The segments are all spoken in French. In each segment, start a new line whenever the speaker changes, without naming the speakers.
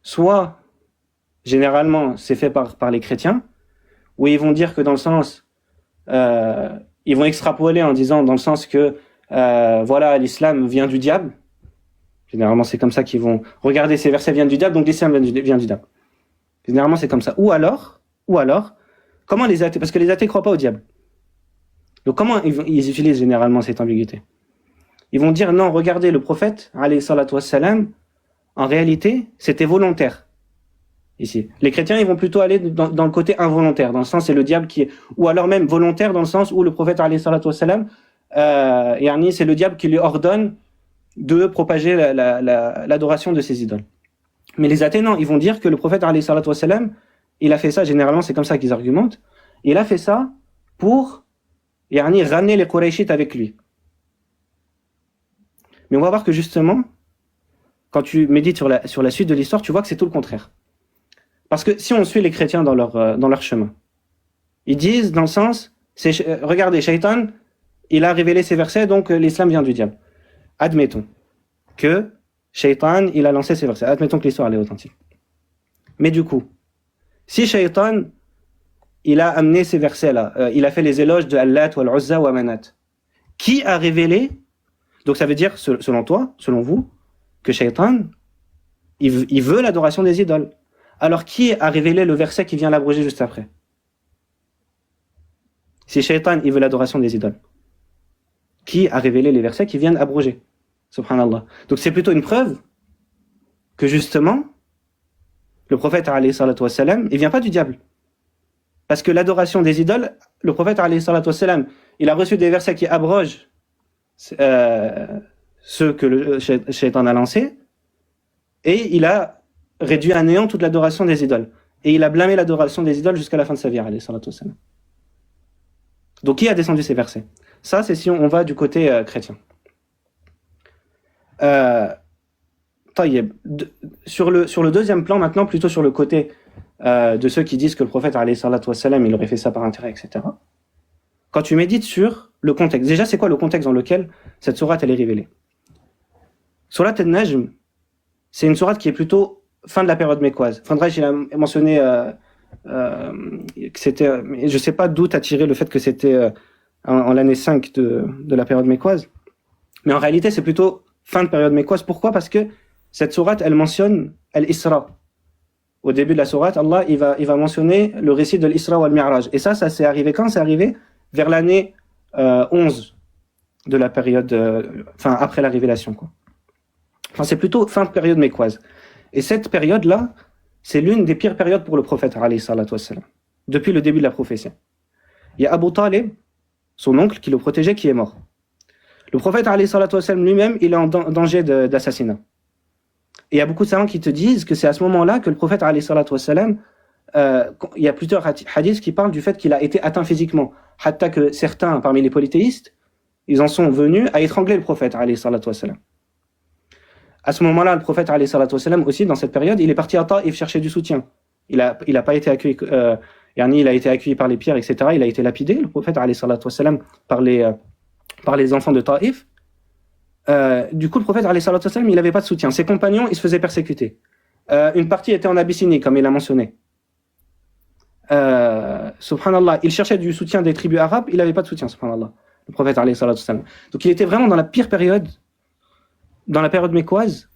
Soit, généralement, c'est fait par les chrétiens, où ils vont dire que dans le sens, ils vont extrapoler en disant dans le sens que, voilà, l'islam vient du diable. Généralement, c'est comme ça qu'ils vont regarder ces versets viennent du diable, donc l'islam vient du diable. Généralement, c'est comme ça. Ou alors, comment les athées, parce que les athées ne croient pas au diable. Donc, comment ils utilisent généralement cette ambiguïté? Ils vont dire, non, regardez, le prophète, alayhi salatu wassalam, en réalité, c'était volontaire. Ici. Les chrétiens, ils vont plutôt aller dans le côté involontaire, dans le sens, c'est le diable qui est, ou alors même volontaire, dans le sens où le prophète, alayhi salatu wassalam, c'est le diable qui lui ordonne de propager l'adoration de ses idoles. Mais les athées, non, ils vont dire que le prophète, alayhi salatu wassalam, il a fait ça, généralement, c'est comme ça qu'ils argumentent, il a fait ça pour, ramener les Qurayshites avec lui. Mais on va voir que justement, quand tu médites sur la suite de l'histoire, tu vois que c'est tout le contraire. Parce que si on suit les chrétiens dans leur chemin, ils disent dans le sens, regardez, Shaitan, il a révélé ces versets, donc l'islam vient du diable. Admettons que Shaitan, il a lancé ces versets. Admettons que l'histoire elle est authentique. Mais du coup, si Shaitan, il a amené ces versets-là, il a fait les éloges de Allat, Wal-Uzza, wa Manat, qui a révélé, donc ça veut dire, selon toi, selon vous, que Shaitan, il veut l'adoration des idoles. Alors qui a révélé le verset qui vient l'abroger juste après? Si Shaitan, il veut l'adoration des idoles, qui a révélé les versets qui viennent abroger? Subhanallah. Donc c'est plutôt une preuve que justement, le prophète alayhi salatu wassalam, il vient pas du diable. Parce que l'adoration des idoles, le prophète alayhi salatu wassalam, il a reçu des versets qui abrogent ceux que le Shaitan a lancés, et il a réduit à néant toute l'adoration des idoles. Et il a blâmé l'adoration des idoles jusqu'à la fin de sa vie, alayhi salatu wassalam. Donc qui a descendu ces versets? Ça, c'est si on va du côté chrétien. Sur le deuxième plan, maintenant, plutôt sur le côté de ceux qui disent que le prophète, alayhi salatu wassalam, il aurait fait ça par intérêt, etc. Quand tu médites sur le contexte, déjà, c'est quoi le contexte dans lequel cette sourate, elle est révélée? Sourate An-Najm, c'est une sourate qui est plutôt fin de la période mécoise. Fandraj, il a mentionné que c'était, je ne sais pas d'où t'as tiré le fait que c'était en l'année 5 de la période mécoise, mais en réalité, c'est plutôt fin de période mécoise. Pourquoi? Parce que cette sourate, elle mentionne Al-Isra. Au début de la sourate, Allah, il va mentionner le récit de l'Isra ou Al-Mi'raj. Et ça s'est arrivé quand? C'est arrivé vers l'année 11 de la période, après la révélation, quoi. C'est plutôt fin de période mécoise. Et cette période-là, c'est l'une des pires périodes pour le prophète, alayhi salatu wassalam, depuis le début de la prophétie. Il y a Abu Talib, son oncle, qui le protégeait, qui est mort. Le prophète, alayhi salatu wassalam, lui-même, il est en danger d'assassinat. Et il y a beaucoup de savants qui te disent que c'est à ce moment-là que le prophète, alayhi salatu wassalam, il y a plusieurs hadiths qui parlent du fait qu'il a été atteint physiquement. Hatta que certains, parmi les polythéistes, ils en sont venus à étrangler le prophète, alayhi salatu wassalam. À ce moment-là, le prophète, alayhi salatu wassalam, aussi, dans cette période, il est parti à Taïf chercher du soutien. Il a pas été accueilli, il a été accueilli par les pierres, etc. Il a été lapidé, le prophète, alayhi salatu wassalam, par les enfants de Taïf. Du coup, le prophète, alayhi salatu wassalam, il n'avait pas de soutien. Ses compagnons, ils se faisaient persécuter. Une partie était en Abyssinie, comme il a mentionné. Subhanallah, il cherchait du soutien des tribus arabes, il n'avait pas de soutien, subhanallah. Le prophète, alayhi salatu wassalam. Donc, il était vraiment dans la pire période, dans la période mécoise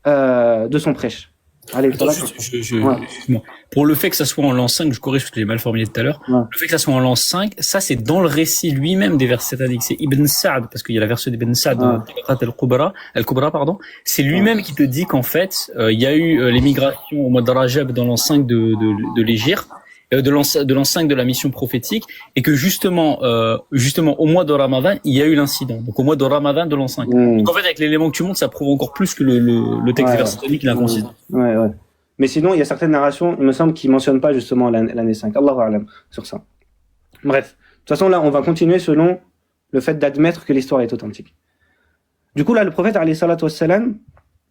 de son prêche. Allez,
attends, ouais. Pour le fait que ça soit en l'an 5, je corrige parce que j'ai mal formulé tout à l'heure, ouais. Le fait que ça soit en l'an 5, ça c'est dans le récit lui-même des versets sataniques. C'est Ibn Sa'd, parce qu'il y a la version d'Ibn Sa'd, Al-Kubra, pardon. C'est lui-même qui te dit qu'en fait, il y a eu l'émigration au mois de Rajab dans l'an 5 de l'Hégire, de l'an 5 de la mission prophétique, et que justement au mois de Ramadan, il y a eu l'incident. Donc au mois de Ramadan de l'an 5. Donc en fait, avec l'élément que tu montres, ça prouve encore plus que le texte des versets sataniques, il est inconsistant.
Ouais. Mais sinon, il y a certaines narrations, il me semble, qui mentionnent pas justement l'année 5. Allahu a'lam sur ça. Bref. De toute façon, là, on va continuer selon le fait d'admettre que l'histoire est authentique. Du coup, là, le prophète, alayhi salatu wassalam,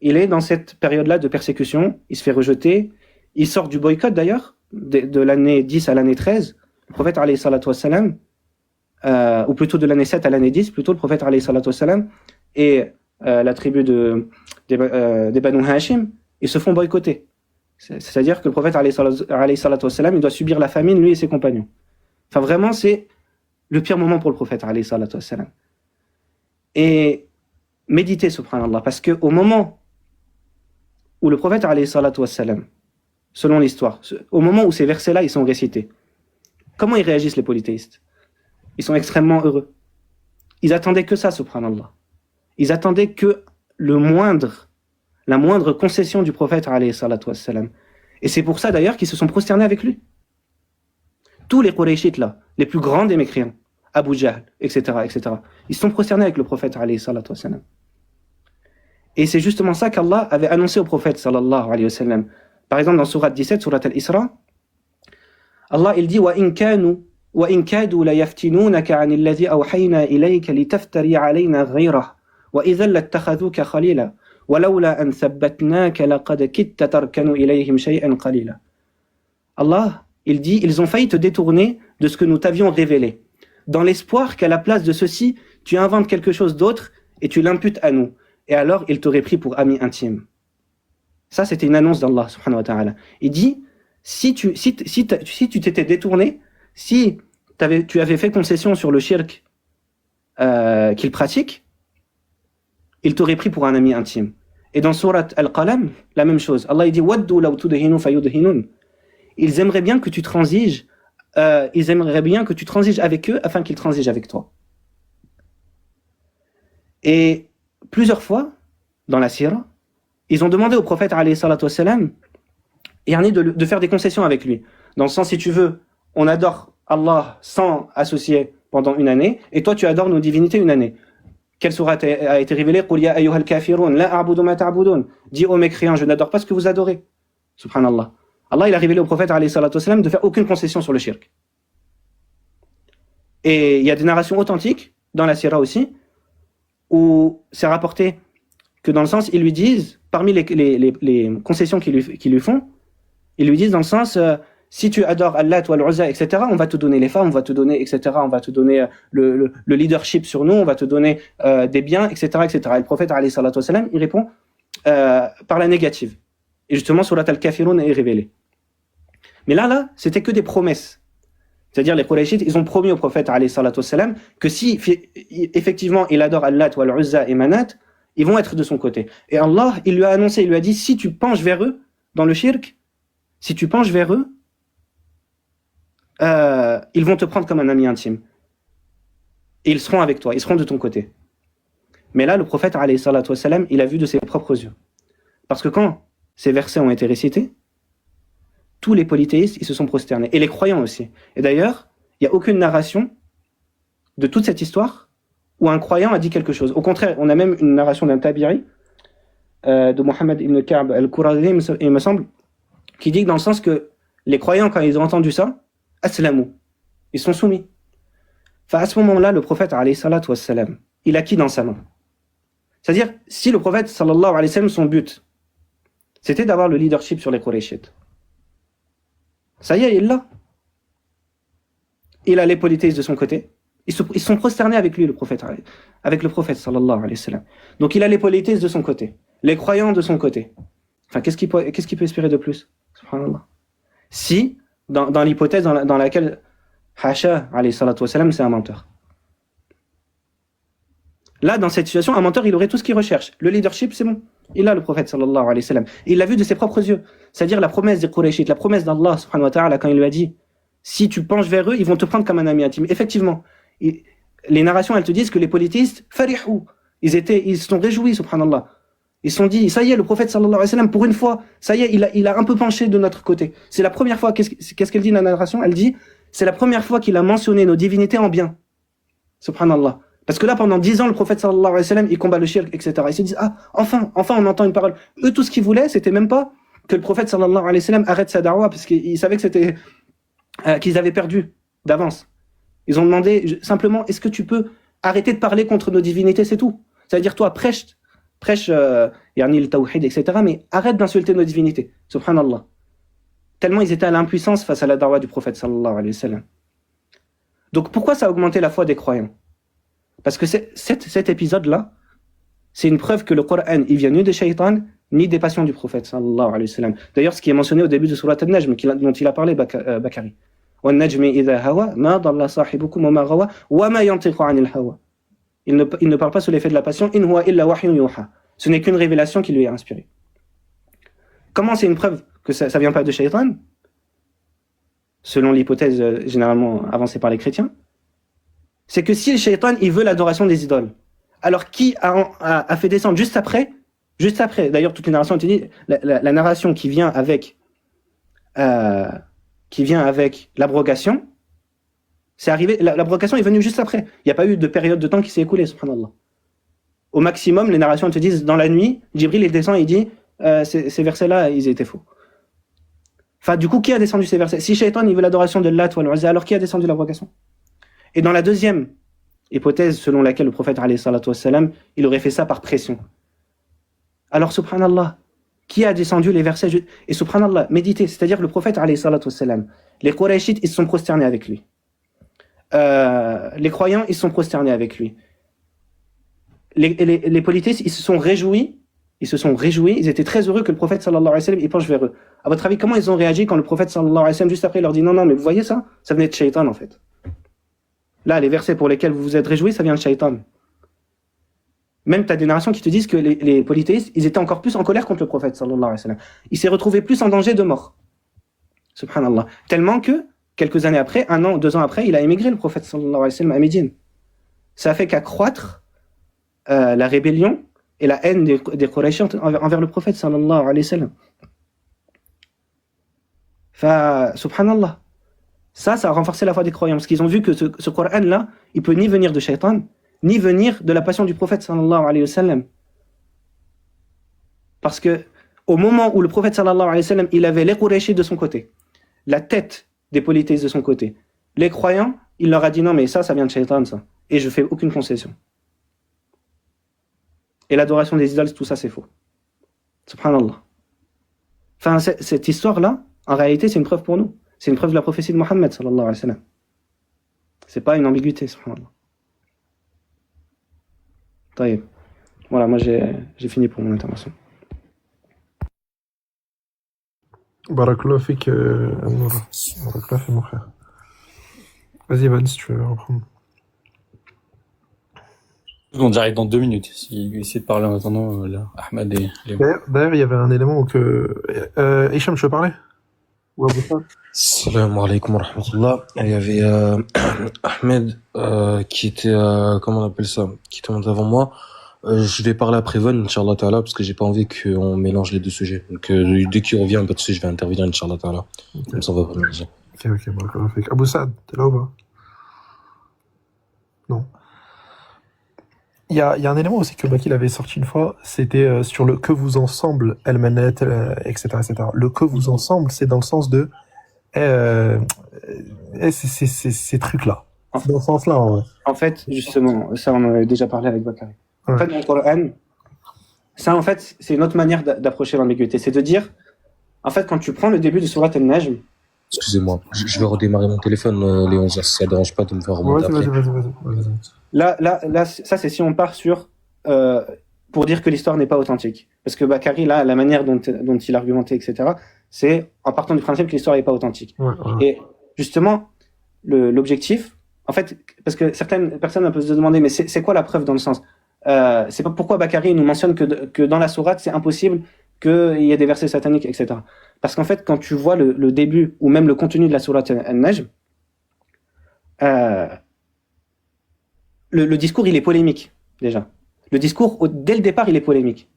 il est dans cette période-là de persécution, il se fait rejeter, il sort du boycott d'ailleurs, de l'année 10 à l'année 13, le prophète alayhi salatu wassalam, ou plutôt de l'année 7 à l'année 10, plutôt le prophète alayhi salatu wassalam, et la tribu des Banu Hashim, ils se font boycotter. C'est-à-dire que le prophète, alayhi salatu wassalam, il doit subir la famine, lui et ses compagnons. Enfin, vraiment, c'est le pire moment pour le prophète, alayhi salatu wassalam. Et méditez, subhanallah, parce qu'au moment où le prophète, alayhi salatu wassalam, selon l'histoire, au moment où ces versets-là, ils sont récités, comment ils réagissent les polythéistes? Ils sont extrêmement heureux. Ils attendaient que ça, subhanallah. Ils attendaient que la moindre concession du prophète, alayhi salatu wassalam. Et c'est pour ça d'ailleurs qu'ils se sont prosternés avec lui. Tous les Qurayshites là, les plus grands des mécréants, Abu Jahl, etc., etc., ils se sont prosternés avec le prophète, alayhi salatu wassalam. Et c'est justement ça qu'Allah avait annoncé au prophète, sallallahu alayhi wa sallam. Par exemple, dans Sourate 17, Sourate Al-Isra, Allah il dit وَإِن كَادُوا لَيَفْتِنُونَكَ عَنِ الَّذِي أَوْحَيْنَا إِلَيْكَ لِتَفْتَرِي عَلَيْنَا غَيْرَهُ وَإِذًا لَاتَّخَذُوكَ خَلِيلًا وَلَوْلَا أَن ثَبَّتْنَاكَ لَقَدْ كِدتَّ تَرْكَنُ إِلَيْهِمْ شَيْئًا قَلِيلًا. Allah, il dit, ils ont failli te détourner de ce que nous t'avions révélé, dans l'espoir qu'à la place de ceci, tu inventes quelque chose d'autre et tu l'imputes à nous. Et alors, ils t'auraient pris pour ami intime. Ça, c'était une annonce d'Allah, subhanahu wa ta'ala. Il dit, si tu t'étais détourné, si tu avais fait concession sur le shirk qu'il pratique, il t'aurait pris pour un ami intime. Et dans Surat Al-Qalam, la même chose. Allah il dit Waddu law tudhinu fayudhinun. Ils aimeraient bien que tu transiges, avec eux afin qu'ils transigent avec toi. Et plusieurs fois, dans la Sira, ils ont demandé au prophète alayhi salatu wassalam, de faire des concessions avec lui. Dans le sens, si tu veux, on adore Allah sans associer pendant une année, et toi tu adores nos divinités une année. Quelle sourate a été révélée? Qul ya ayyuhal kafirun, la a'budu ma ta'budun. Dis aux mécréants, je n'adore pas ce que vous adorez. Subhanallah. Allah, il a révélé au prophète alayhi salatu wassalam de faire aucune concession sur le shirk. Et il y a des narrations authentiques, dans la Sira aussi, où c'est rapporté que dans le sens, ils lui disent, parmi les concessions qu'ils lui font, ils lui disent dans le sens, si tu adores Allah, toi, l'Uzza, etc., on va te donner les femmes, on va te donner, etc., on va te donner le leadership sur nous, on va te donner des biens, etc., etc. Et le prophète, alayhi salatu wassalam, il répond par la négative. Et justement, Surat Al-Kafirun est révélé. Mais là, c'était que des promesses. C'est-à-dire, les Qurayshites, ils ont promis au prophète, alayhi salatu wassalam, que si, effectivement, il adore Allah, toi, l'Uzza et Manat, ils vont être de son côté. Et Allah, il lui a annoncé, il lui a dit, si tu penches vers eux, dans le shirk, si tu penches vers eux, ils vont te prendre comme un ami intime. Et ils seront avec toi, ils seront de ton côté. Mais là, le prophète, alayhi salatu wassalam, il a vu de ses propres yeux. Parce que quand ces versets ont été récités, tous les polythéistes, ils se sont prosternés. Et les croyants aussi. Et d'ailleurs, il n'y a aucune narration de toute cette histoire où un croyant a dit quelque chose. Au contraire, on a même une narration d'un Tabiri, de Mohammed ibn Ka'b al-Qurazi, il me semble, qui dit que dans le sens que les croyants, quand ils ont entendu ça, aslamu, ils sont soumis. Enfin, à ce moment-là, le prophète, alayhi salatu wassalam, il a qui dans sa main? C'est-à-dire, si le prophète, sallallahu alayhi wa sallam, son but, c'était d'avoir le leadership sur les Qurayshites, ça y est, il l'a. Il a les polythéistes de son côté. Ils sont prosternés avec lui, le prophète, sallallahu alayhi wa sallam. Donc il a les polythéistes de son côté, les croyants de son côté. Enfin, qu'est-ce qu'il peut espérer de plus? Subhanallah. Si, dans l'hypothèse dans laquelle Hasha, alayhi salatu wa sallam, c'est un menteur. Là, dans cette situation, un menteur, il aurait tout ce qu'il recherche. Le leadership, c'est bon. Il a le prophète, sallallahu alayhi wa sallam. Il l'a vu de ses propres yeux. C'est-à-dire la promesse des Qurayshites, la promesse d'Allah, subhanahu wa ta'ala, quand il lui a dit, si tu penches vers eux, ils vont te prendre comme un ami intime. Effectivement, les narrations, elles te disent que les polythéistes, farihou, ils se sont réjouis, subhanallah. Ils se sont dit, ça y est, le prophète, sallallahu alayhi wa sallam, pour une fois, ça y est, il a un peu penché de notre côté. C'est la première fois, qu'est-ce qu'elle dit dans la narration? Elle dit, c'est la première fois qu'il a mentionné nos divinités en bien. Subhanallah. Parce que là, pendant 10 ans, le prophète sallallahu alayhi wa sallam, il combat le shirk, etc. Ils se disent, enfin, on entend une parole. Eux, tout ce qu'ils voulaient, c'était même pas que le prophète sallallahu alayhi wa sallam arrête sa da'wah, parce qu'ils savaient que qu'ils avaient perdu d'avance. Ils ont demandé simplement, est-ce que tu peux arrêter de parler contre nos divinités, c'est tout. C'est-à-dire, toi, prêche, yani le tawhid, etc. Mais arrête d'insulter nos divinités. Subhanallah. Tellement ils étaient à l'impuissance face à la da'wah du prophète sallallahu alayhi wa sallam. Donc, pourquoi ça a augmenté la foi des croyants? Parce que cet épisode-là, c'est une preuve que le Coran, il vient ni de Shaitan, ni des passions du prophète sallallahu alayhi wa sallam. D'ailleurs, ce qui est mentionné au début de Surat An-Najm, dont il a parlé Bakari. وَالنَّجْمِ إِذَا هَوَى مَا ضَلَّ صَاحِبُكُمْ وَمَا غَوَى وَمَا يَنطِقُ عَنِ الْهَوَى. Il ne parle pas sous l'effet de la passion. إِنْ هُوَ إِلَّا وَحْيٌ يُوحَى. Ce n'est qu'une révélation qui lui est inspirée. Comment c'est une preuve que ça vient pas de Shaitan? Selon l'hypothèse généralement avancée par les chrétiens, c'est que si le Shaitan il veut l'adoration des idoles, alors qui a fait descendre juste après, d'ailleurs toutes les narrations te disent, la narration qui vient avec l'abrogation, c'est arrivé, l'abrogation est venue juste après. Il n'y a pas eu de période de temps qui s'est écoulée, subhanallah. Au maximum, les narrations te disent, dans la nuit, Jibril il descend et il dit, ces versets-là, ils étaient faux. Enfin, du coup, qui a descendu ces versets? Si Shaitan il veut l'adoration de Lat ou Al-Uzza, alors qui a descendu l'abrogation? Et dans la deuxième hypothèse selon laquelle le prophète alayhi salatu wassalam, il aurait fait ça par pression. Alors, subhanallah, qui a descendu les versets? Et subhanallah, méditez, c'est-à-dire le prophète alayhi salatu wassalam, les Qurayshites, ils se sont prosternés avec lui. Les croyants, ils se sont prosternés avec lui. Les polythéistes, ils se sont réjouis, ils étaient très heureux que le prophète sallallahu alayhi wa sallam il penche vers eux. À votre avis, comment ils ont réagi quand le prophète sallallahu alayhi wa sallam juste après leur dit non, mais vous voyez ça venait de Shaitan en fait. Là, les versets pour lesquels vous vous êtes réjouis, ça vient de Shaitan. Même tu as des narrations qui te disent que les polythéistes, ils étaient encore plus en colère contre le prophète sallallahu alayhi wa sallam. Il s'est retrouvé plus en danger de mort. Subhanallah. Tellement que, quelques années après, 1 an, 2 ans après, il a émigré le prophète sallallahu alayhi wa sallam à Médine. Ça a fait qu'accroître la rébellion et la haine des Qurayshites envers le prophète sallallahu alayhi wa sallam. Subhanallah. Ça a renforcé la foi des croyants, parce qu'ils ont vu que ce Coran-là, il peut ni venir de Shaitan, ni venir de la passion du prophète sallallahu alayhi wa sallam. Parce que au moment où le prophète sallallahu alayhi wa sallam, il avait les Qurayshites de son côté, la tête des polythéistes de son côté, les croyants, il leur a dit non mais ça vient de Shaitan ça, et je fais aucune concession. Et l'adoration des idoles, tout ça c'est faux. Subhanallah. Enfin, cette histoire-là, en réalité, c'est une preuve pour nous. C'est une preuve de la prophétie de Mohammed sallallahu alayhi wa sallam. C'est pas une ambiguïté, subhanallah. Taïb. Voilà, moi j'ai fini pour mon intervention.
Barakallah fik, Al-Nour. Barakallah fik, mon frère. Vas-y, Van, si tu veux reprendre.
Bon, j'arrive dans 2 minutes. Si essayer de parler en attendant, là, Ahmed et Léo.
D'ailleurs, il y avait un élément où Hicham, tu veux parler? Ou Abou Saad?
Salam alaikum wa rahmatullah. Il y avait Ahmed qui était, comment on appelle ça, qui était monté avant moi. Je vais parler après Von, Inch'Allah Ta'ala, parce que j'ai pas envie qu'on mélange les deux sujets. Donc dès qu'il revient, pas de souci, je vais intervenir, Inch'Allah Ta'ala.
Okay.
Comme ça, on va pas mélanger.
Ok, barakallah fik. Abou Saad, t'es là ou pas? Non. Il y a un élément aussi que Bakil avait sorti une fois, c'était sur le que vous ensemble, El-Manet, etc., etc. Le que vous ensemble, c'est dans le sens de ces trucs-là. C'est dans ce sens-là, en vrai.
En fait, justement, ça on en avait déjà parlé avec Bakari. Ouais. En fait, dans le Coran, ça en fait, c'est une autre manière d'approcher l'ambiguïté. C'est de dire, en fait, quand tu prends le début de Surat An-Najm.
Excusez-moi, je vais redémarrer mon téléphone, Léon, ça ne dérange pas de me faire remonter après.
Vas-y. Là, ça c'est si on part sur pour dire que l'histoire n'est pas authentique. Parce que Bakari, là, la manière dont il argumentait, etc., c'est en partant du principe que l'histoire n'est pas authentique. Ouais. Et justement, l'objectif, en fait, parce que certaines personnes peuvent se demander, mais c'est quoi la preuve dans le sens c'est pas pourquoi Bakari nous mentionne que dans la sourate, c'est impossible qu'il y ait des versets sataniques, etc. Parce qu'en fait, quand tu vois le début ou même le contenu de la sourate An-Najm, le discours, il est polémique, déjà. Le discours, dès le départ, il est polémique.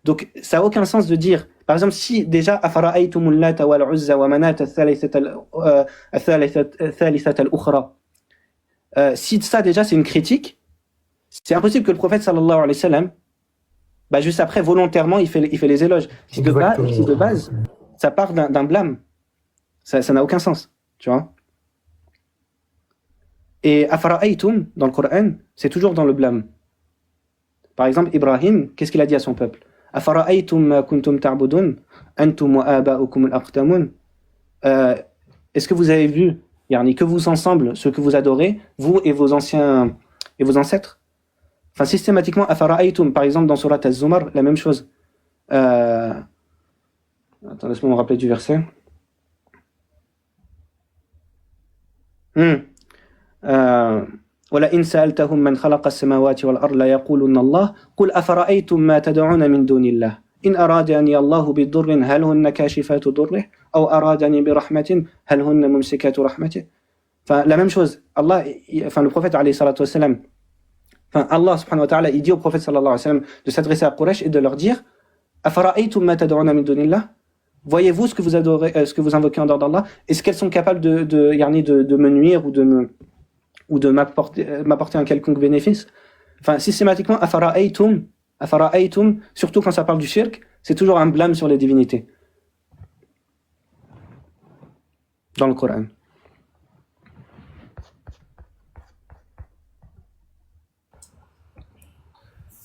Donc, ça n'a aucun sens de dire, par exemple, si déjà, أَفَرَأَيْتُمُ اللَّاتَ وَالْعُزَّى وَمَنَاةَ الثَّالِثَةَ الْأُخْرَى. Si ça, déjà, c'est une critique, c'est impossible que le prophète, sallallahu alayhi wa sallam, juste après, volontairement, il fait les éloges. Si de base, ça part d'un blâme. Ça n'a aucun sens, tu vois. Et Afara'aytum, dans le Coran, c'est toujours dans le blâme. Par exemple, Ibrahim, qu'est-ce qu'il a dit à son peuple? Afara'aytum ma kuntum ta'budun, antum wa aba'ukum al-aqtamun. Est-ce que vous avez vu, que vous ensemble, ce que vous adorez, vous et vos ancêtres? Enfin, systématiquement, Afara'aytum, par exemple, dans Surat Az-Zumar, la même chose. Attends, laisse-moi me rappeler du verset. ولئن سألتهم من خلق السماوات والأرض ليقولن الله قل أفرأيتم ما تدعون من دون الله إن أرادني الله بضر هل هن كاشفات ضره أو أرادني برحمة هل هن ممسكات رحمته. Enfin, la même chose, le prophète alayhi salatu wassalam, Allah subhanahu wa ta'ala, il dit au prophète sallallahu alayhi wa sallam de s'adresser à Quraysh et de leur dire أفرأيتم ما تدعون من دون الله. Voyez-vous ce que vous adorez, ce que vous invoquez en dehors d'Allah, est-ce qu'elles sont capables de me nuire ou de m'apporter un quelconque bénéfice? Enfin, systématiquement, afara'aytum, surtout quand ça parle du shirk, c'est toujours un blâme sur les divinités. Dans le Coran.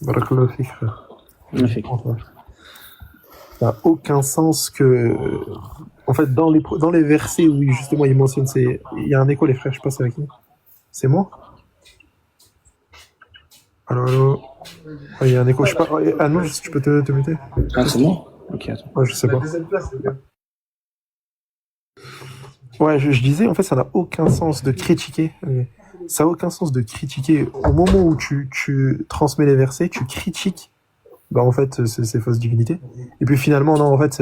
Barakallahu fik, frère.
Magnifique.
Ça n'a aucun sens que, en fait, dans les versets où justement il mentionne, il y a un écho, les frères, je sais pas c'est avec qui. C'est moi? Allô? Ah, il y a un écho, je sais pas. Ah non, tu peux te muter?
Ah, c'est moi? Ok, attends.
Ouais, je sais pas. Ouais, je disais, en fait, ça n'a aucun sens de critiquer. Ça n'a aucun sens de critiquer. Au moment où tu transmets les versets, tu critiques, bah, en fait, ces fausses divinités. Et puis finalement, non, en fait,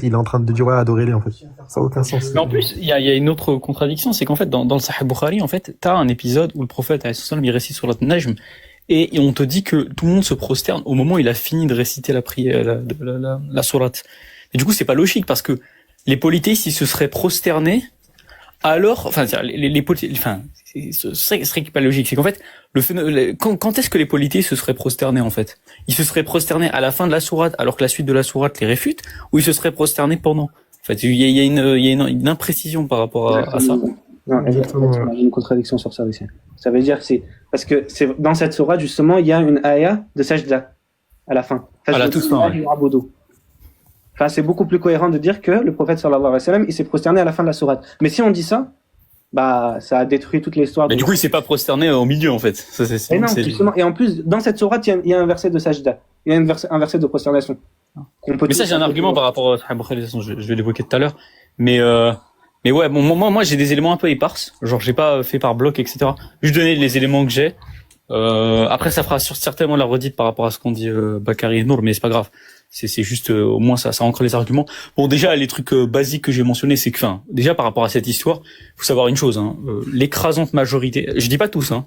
il est en train de dire, ouais, adorez-les, en fait. Ça n'a aucun sens.
Mais en plus, il y a une autre contradiction, c'est qu'en fait, dans le Sahih Bukhari, en fait, t'as un épisode où le prophète, il récite sur la Najm, et on te dit que tout le monde se prosterne au moment où il a fini de réciter la prière, la sourate. Et du coup, c'est pas logique, parce que les polythéistes, ils se seraient prosternés, alors, enfin, ce serait pas logique. C'est qu'en fait, quand est-ce que les polythéistes se seraient prosternés, en fait? Ils se seraient prosternés à la fin de la sourate, alors que la suite de la sourate les réfute, ou ils se seraient prosternés pendant? En fait, il y a une imprécision par rapport à ça.
Non, exactement. Il y a une contradiction sur ça aussi. Ça veut dire que parce que c'est dans cette sourate, justement, il y a une ayah de sajda à la fin. Enfin, c'est beaucoup plus cohérent de dire que le prophète sallallahu alayhi wa sallam, il s'est prosterné à la fin de la sourate. Mais si on dit ça, bah, ça a détruit toute l'histoire.
Mais du coup, il s'est pas prosterné au milieu, en fait.
Et non, justement. Et en plus, dans cette sourate, il y a un verset de sajda. Il y a un verset de prosternation.
Mais ça, j'ai un argument par rapport à je vais l'évoquer tout à l'heure. Mais ouais, bon, moi, j'ai des éléments un peu éparses. Genre, j'ai pas fait par bloc, etc. Juste donner les éléments que j'ai. Après, ça fera certainement la redite par rapport à ce qu'on dit Bakary et Nour, mais c'est pas grave. C'est juste au moins ça ancre les arguments. Bon, déjà les trucs basiques que j'ai mentionnés, c'est que, enfin, déjà par rapport à cette histoire, faut savoir une chose, hein, l'écrasante majorité, je dis pas tous, hein,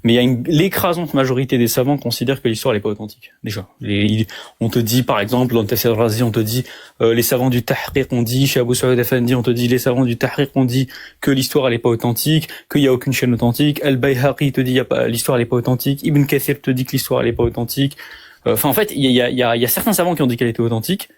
mais l'écrasante majorité des savants considèrent que l'histoire elle est pas authentique. Déjà, on te dit par exemple dans Tafsir Razi, on te dit les savants du Tahqiq ont dit, chez Abou Saoud Effendi, on te dit les savants du Tahqiq ont dit que l'histoire elle est pas authentique, qu'il y a aucune chaîne authentique. Al-Bayhaqi te dit l'histoire elle est pas authentique. Ibn Kathir te dit que l'histoire elle est pas authentique. Enfin, en fait, il y a certains savants qui ont dit qu'elle était authentique.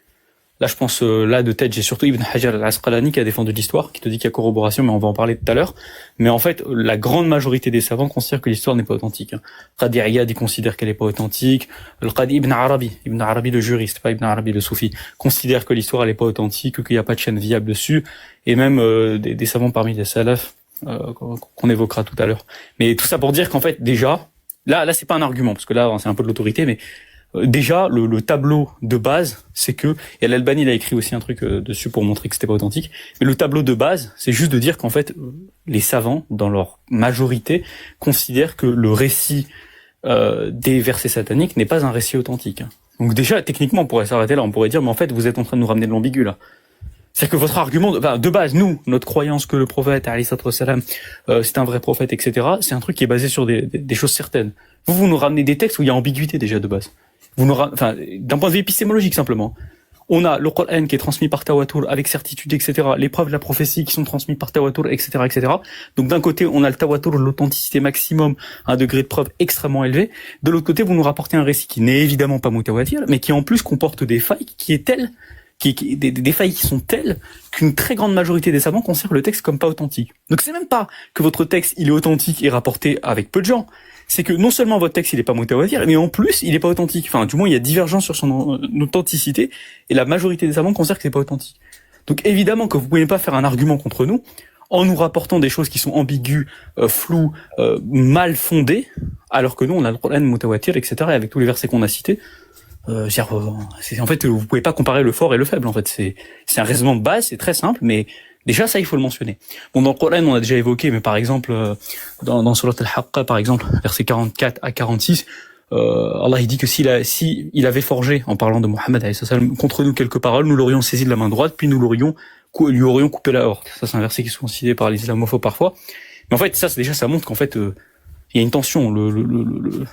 Là, je pense, là, de tête, j'ai surtout Ibn Hajar al-Asqalani qui a défendu l'histoire, qui te dit qu'il y a corroboration, mais on va en parler tout à l'heure. Mais en fait, la grande majorité des savants considèrent que l'histoire n'est pas authentique. Qadi Iyad, il considère qu'elle est pas authentique. Le Qadi Ibn Arabi le juriste, pas Ibn Arabi le soufi, considère que l'histoire elle est pas authentique, qu'il n'y a pas de chaîne viable dessus. Et même des savants parmi les salafs, qu'on évoquera tout à l'heure. Mais tout ça pour dire qu'en fait, déjà, là, c'est pas un argument, parce que là, c'est un peu de l'autorité, mais déjà, le tableau de base, c'est que, et l'Albani il a écrit aussi un truc dessus pour montrer que c'était pas authentique, mais le tableau de base, c'est juste de dire qu'en fait, les savants, dans leur majorité, considèrent que le récit des versets sataniques n'est pas un récit authentique. Donc déjà, techniquement, on pourrait s'arrêter là, on pourrait dire, mais en fait, vous êtes en train de nous ramener de l'ambigu là. C'est que votre argument, de base, nous, notre croyance que le prophète, alayhi salam, c'est un vrai prophète, etc., c'est un truc qui est basé sur des choses certaines. Vous nous ramenez des textes où il y a ambiguïté déjà de base. D'un point de vue épistémologique simplement. On a le Coran qui est transmis par Tawatur avec certitude, etc. Les preuves de la prophétie qui sont transmises par Tawatur, etc., etc. Donc d'un côté, on a le Tawatur, l'authenticité maximum, un degré de preuve extrêmement élevé. De l'autre côté, vous nous rapportez un récit qui n'est évidemment pas mutawatir, mais qui en plus comporte des failles des failles qui sont telles qu'une très grande majorité des savants considèrent le texte comme pas authentique. Donc c'est même pas que votre texte il est authentique et rapporté avec peu de gens. C'est que non seulement votre texte il est pas mutawatir, mais en plus il est pas authentique. Enfin, du moins il y a divergence sur son authenticité et la majorité des savants considèrent que c'est pas authentique. Donc évidemment que vous pouvez pas faire un argument contre nous en nous rapportant des choses qui sont ambiguës, floues, mal fondées, alors que nous on a le Coran mutawatir, etc. Et avec tous les versets qu'on a cités, En fait, vous pouvez pas comparer le fort et le faible. En fait, c'est un raisonnement de base, c'est très simple, mais déjà ça, il faut le mentionner. Bon, dans le Coran, on a déjà évoqué, mais par exemple, dans Surat Al-Haqqa, par exemple, versets 44 à 46, Allah il dit que s'il avait forgé, en parlant de Mohammed alayhi salam, contre nous quelques paroles, nous l'aurions saisi de la main droite, puis nous lui aurions coupé la horte. Ça, c'est un verset qui est souvent cité par les islamophobes parfois. Mais en fait, ça montre qu'en fait, il y a une tension. Le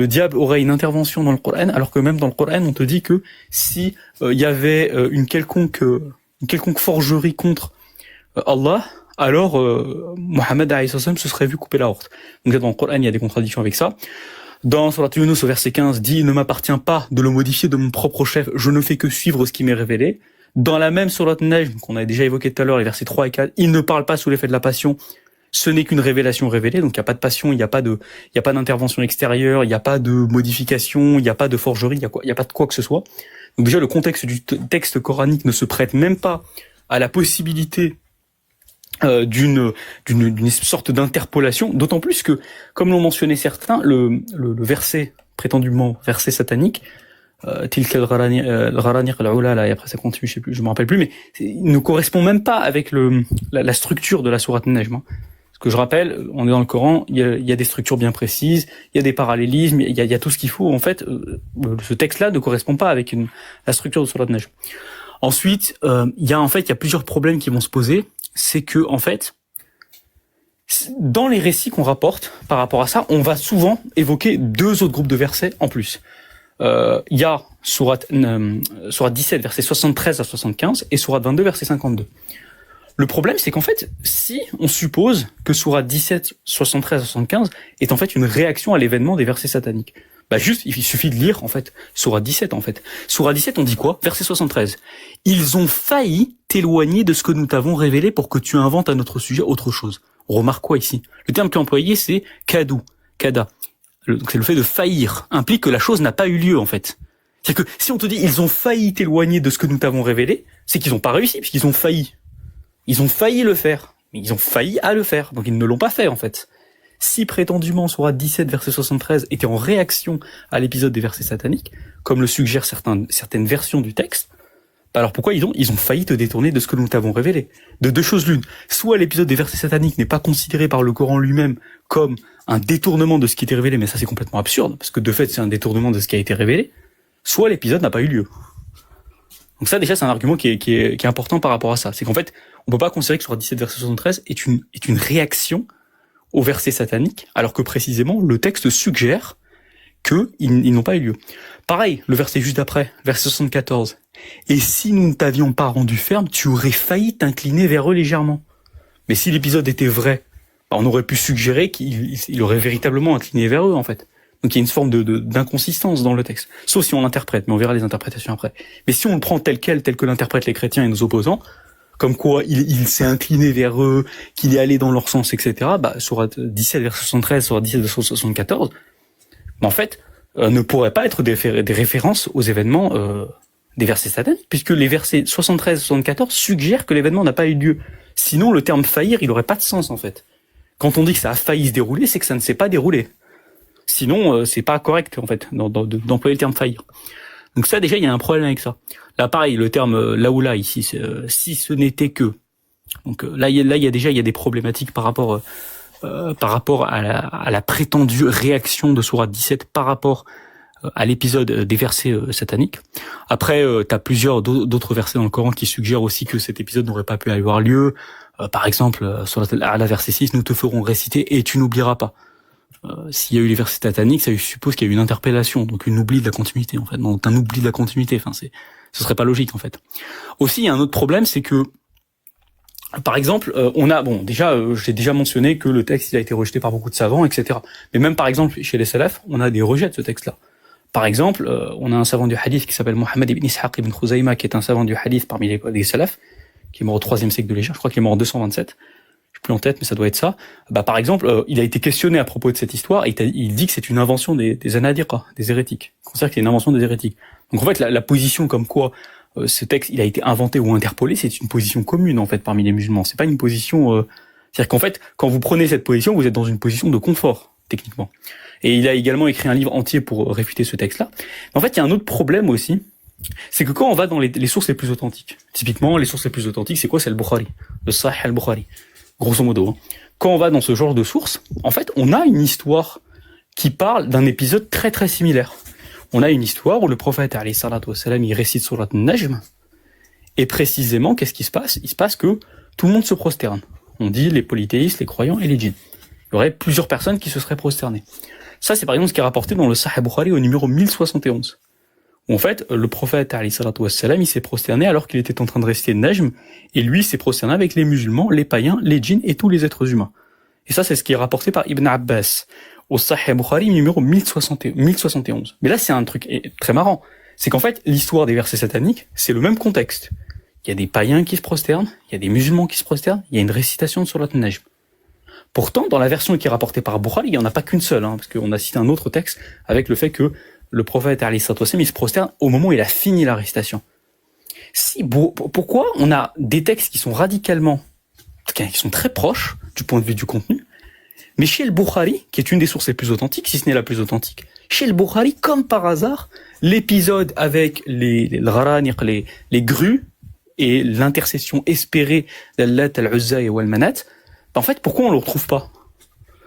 diable aurait une intervention dans le Coran, alors que même dans le Coran, on te dit que si il y avait une quelconque forgerie contre Allah, alors Mohammed alayhi salam se serait vu couper la horte. Donc dans le Coran, il y a des contradictions avec ça. Dans Surat Yunus au verset 15, dit « Il ne m'appartient pas de le modifier de mon propre chef, je ne fais que suivre ce qui m'est révélé ». Dans la même Surat Najm, qu'on a déjà évoqué tout à l'heure, les versets 3 et 4, « Il ne parle pas sous l'effet de la passion, ce n'est qu'une révélation révélée ». Donc il n'y a pas de passion, il n'y a pas d'intervention extérieure, il n'y a pas de modification, il n'y a pas de forgerie, il n'y a pas de quoi que ce soit. Donc déjà le contexte du texte coranique ne se prête même pas à la possibilité d'une sorte d'interpolation, d'autant plus que, comme l'ont mentionné certains, le verset, prétendument verset satanique, tilka al-gharaniq al-ula, là, et après ça continue, je me rappelle plus, mais il ne correspond même pas avec la structure de la sourate Najm. Hein. Parce que je rappelle, on est dans le Coran, il y a des structures bien précises, il y a des parallélismes, il y a tout ce qu'il faut. En fait, ce texte-là ne correspond pas avec la structure de sourate Najm. Ensuite, il y a plusieurs problèmes qui vont se poser. C'est que, en fait, dans les récits qu'on rapporte par rapport à ça, on va souvent évoquer deux autres groupes de versets en plus. Il y a Sourate 17, versets 73 à 75, et Sourate 22, verset 52. Le problème, c'est qu'en fait, si on suppose que Sourate 17, 73 à 75 est en fait une réaction à l'événement des versets sataniques, il suffit de lire, en fait, Sourate 17, en fait. Sourate 17, on dit quoi? Verset 73. Ils ont failli t'éloigner de ce que nous t'avons révélé pour que tu inventes à notre sujet autre chose. On remarque quoi ici? Le terme qui est employé, c'est kada. Donc c'est le fait de faillir, implique que la chose n'a pas eu lieu, en fait. C'est-à-dire que si on te dit ils ont failli t'éloigner de ce que nous t'avons révélé, c'est qu'ils n'ont pas réussi, puisqu'ils ont failli. Ils ont failli le faire, mais ils ont failli à le faire, donc ils ne l'ont pas fait, en fait. Si prétendument Sourate 17, verset 73 était en réaction à l'épisode des versets sataniques, comme le suggèrent certaines versions du texte, alors pourquoi ils ont failli te détourner de ce que nous t'avons révélé? De deux choses l'une. Soit l'épisode des versets sataniques n'est pas considéré par le Coran lui-même comme un détournement de ce qui était révélé, mais ça c'est complètement absurde, parce que de fait c'est un détournement de ce qui a été révélé, soit l'épisode n'a pas eu lieu. Donc ça déjà c'est un argument qui est important par rapport à ça. C'est qu'en fait, on peut pas considérer que Sourate 17, verset 73 est une réaction au verset satanique, alors que précisément le texte suggère qu'ils n'ont pas eu lieu. Pareil, le verset juste après, verset 74. Et si nous ne t'avions pas rendu ferme, tu aurais failli t'incliner vers eux légèrement. Mais si l'épisode était vrai, on aurait pu suggérer qu'il aurait véritablement incliné vers eux, en fait. Donc il y a une forme d'inconsistance dans le texte. Sauf si on l'interprète, mais on verra les interprétations après. Mais si on le prend tel que l'interprètent les chrétiens et nos opposants, comme quoi il s'est incliné vers eux, qu'il est allé dans leur sens, etc., Sourate 17, verset 73, Sourate 17, verset 74, en fait, ne pourrait pas être des références aux événements des versets sataniques, puisque les versets 73 et 74 suggèrent que l'événement n'a pas eu lieu. Sinon, le terme faillir, il aurait pas de sens, en fait. Quand on dit que ça a failli se dérouler, c'est que ça ne s'est pas déroulé. Sinon, c'est pas correct, en fait, d'employer le terme faillir. Donc ça, déjà, il y a un problème avec ça. Là, pareil, le terme laoula ici, si ce n'était que. Donc là, il y a des problématiques par rapport à la prétendue réaction de Sourate 17 par rapport à l'épisode des versets sataniques. Après, t'as plusieurs d'autres versets dans le Coran qui suggèrent aussi que cet épisode n'aurait pas pu avoir lieu. Par exemple, Sourate Al-A'la, verset 6, nous te ferons réciter et tu n'oublieras pas. S'il y a eu les versets sataniques, ça suppose qu'il y a eu une interpellation, donc un oubli de la continuité, en fait. Donc un oubli de la continuité, ce serait pas logique, en fait. Aussi, il y a un autre problème, c'est que, par exemple, j'ai déjà mentionné que le texte, il a été rejeté par beaucoup de savants, etc. Mais même, par exemple, chez les salafs, on a des rejets de ce texte-là. Par exemple, on a un savant du hadith qui s'appelle Mohammed ibn Ishaq ibn Khuzayma, qui est un savant du hadith parmi les salafs, qui est mort au 3e siècle de l'Hégire, je crois qu'il est mort en 227. Je suis plus en tête, mais ça doit être ça. Par exemple, il a été questionné à propos de cette histoire, et il dit que c'est une invention des anadiqa, des hérétiques. Il considère que c'est une invention des hérétiques. Donc en fait, la position comme quoi ce texte il a été inventé ou interpolé, c'est une position commune en fait parmi les musulmans. C'est pas une position. C'est-à-dire qu'en fait, quand vous prenez cette position, vous êtes dans une position de confort. techniquement. Et il a également écrit un livre entier pour réfuter ce texte-là. Mais en fait, il y a un autre problème aussi, c'est que quand on va dans les sources les plus authentiques, typiquement, les sources les plus authentiques, c'est quoi? C'est le Bukhari, le Sahih al-Bukhari, grosso modo. Hein. Quand on va dans ce genre de sources, en fait, on a une histoire qui parle d'un épisode très très similaire. On a une histoire où le prophète, alayhi salatu wassalam, il récite surat Najm, et précisément, qu'est-ce qui se passe? Il se passe que tout le monde se prosterne. On dit les polythéistes, les croyants et les djinns. Il y aurait plusieurs personnes qui se seraient prosternées. Ça, c'est par exemple ce qui est rapporté dans le Sahih Bukhari au numéro 1071. Où en fait, le prophète, alayhi salatu wassalam, il s'est prosterné alors qu'il était en train de réciter Najm, et lui s'est prosterné avec les musulmans, les païens, les djinns et tous les êtres humains. Et ça, c'est ce qui est rapporté par Ibn Abbas au Sahih Bukhari numéro 1071. Mais là, c'est un truc très marrant. C'est qu'en fait, l'histoire des versets sataniques, c'est le même contexte. Il y a des païens qui se prosternent, il y a des musulmans qui se prosternent, il y a une récitation de Surat Najm. Pourtant, dans la version qui est rapportée par Bukhari, il n'y en a pas qu'une seule, parce qu'on a cité un autre texte avec le fait que le prophète, alayhi salatu wassalam, il se prosterne au moment où il a fini la récitation. Pourquoi on a des textes qui sont radicalement, qui sont très proches du point de vue du contenu, mais chez le Bukhari, qui est une des sources les plus authentiques, si ce n'est la plus authentique, chez le Bukhari, comme par hasard, l'épisode avec les grues et l'intercession espérée d'Allat, Al-Uzza et Wal-Manat, en fait, pourquoi on le retrouve pas?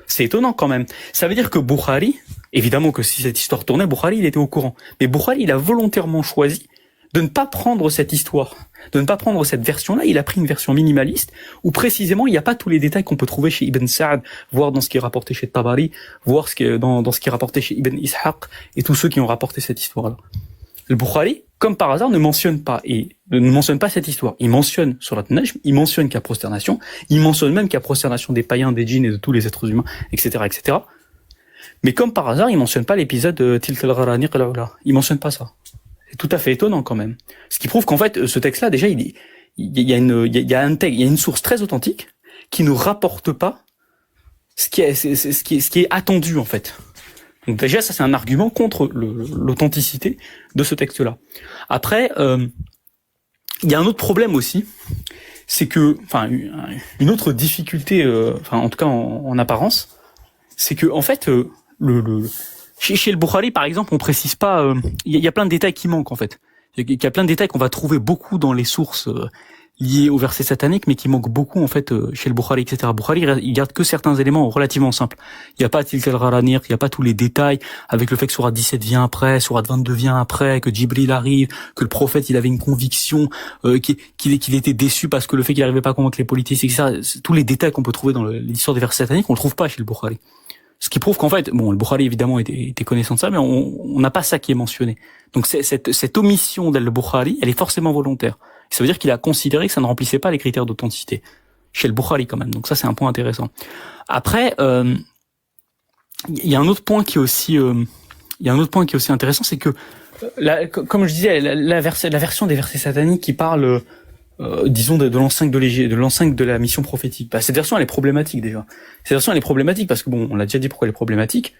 C'est étonnant quand même. Ça veut dire que Bukhari, évidemment que si cette histoire tournait, Bukhari, il était au courant. Mais Bukhari, il a volontairement choisi de ne pas prendre cette histoire, de ne pas prendre cette version-là. Il a pris une version minimaliste où précisément il n'y a pas tous les détails qu'on peut trouver chez Ibn Sa'd, voire dans ce qui est rapporté chez Tabari, voire dans ce qui est rapporté chez Ibn Ishaq et tous ceux qui ont rapporté cette histoire-là. Le Bukhari, comme par hasard, ne mentionne pas cette histoire. Il mentionne Surat Najm, il mentionne qu'il y a prosternation, il mentionne même qu'il y a prosternation des païens, des djinns et de tous les êtres humains, etc., etc. Mais comme par hasard, il mentionne pas l'épisode Tilka al-Gharaniq al-Ula. Il mentionne pas ça. C'est tout à fait étonnant quand même. Ce qui prouve qu'en fait, ce texte-là, déjà, il y a une source très authentique qui ne rapporte pas ce qui est attendu en fait. Donc déjà, ça c'est un argument contre l'authenticité de ce texte-là. Après, il y a un autre problème aussi, c'est que, une autre difficulté, en tout cas en apparence, c'est que en fait, chez le Bukhari, par exemple, on précise pas. Il y a plein de détails qui manquent en fait. Il y a plein de détails qu'on va trouver beaucoup dans les sources liées au verset satanique, mais qui manquent beaucoup en fait chez le Bukhari, etc. Bukhari, il garde que certains éléments relativement simples. Il n'y a pas Tilka al-Gharaniq, il n'y a pas tous les détails avec le fait que Sourate 17 vient après, Sourate 22 vient après, que Djibril arrive, que le prophète il avait une conviction, qu'il était déçu parce que le fait qu'il n'arrivait pas à convaincre les polythéistes, etc. Tous les détails qu'on peut trouver dans l'histoire des versets sataniques, on le trouve pas chez le Bukhari. Ce qui prouve qu'en fait, le Bukhari évidemment était connaissant de ça, mais on n'a pas ça qui est mentionné. Donc cette omission d'Al-Bukhari, elle est forcément volontaire. Ça veut dire qu'il a considéré que ça ne remplissait pas les critères d'authenticité chez le Bukhari quand même. Donc ça c'est un point intéressant. Après, il y a un autre point qui est aussi, intéressant, c'est que comme je disais, la version des versets sataniques qui parle disons de l'enceinte de la mission prophétique. Cette version elle est problématique déjà. Cette version elle est problématique parce que on l'a déjà dit pourquoi elle est problématique,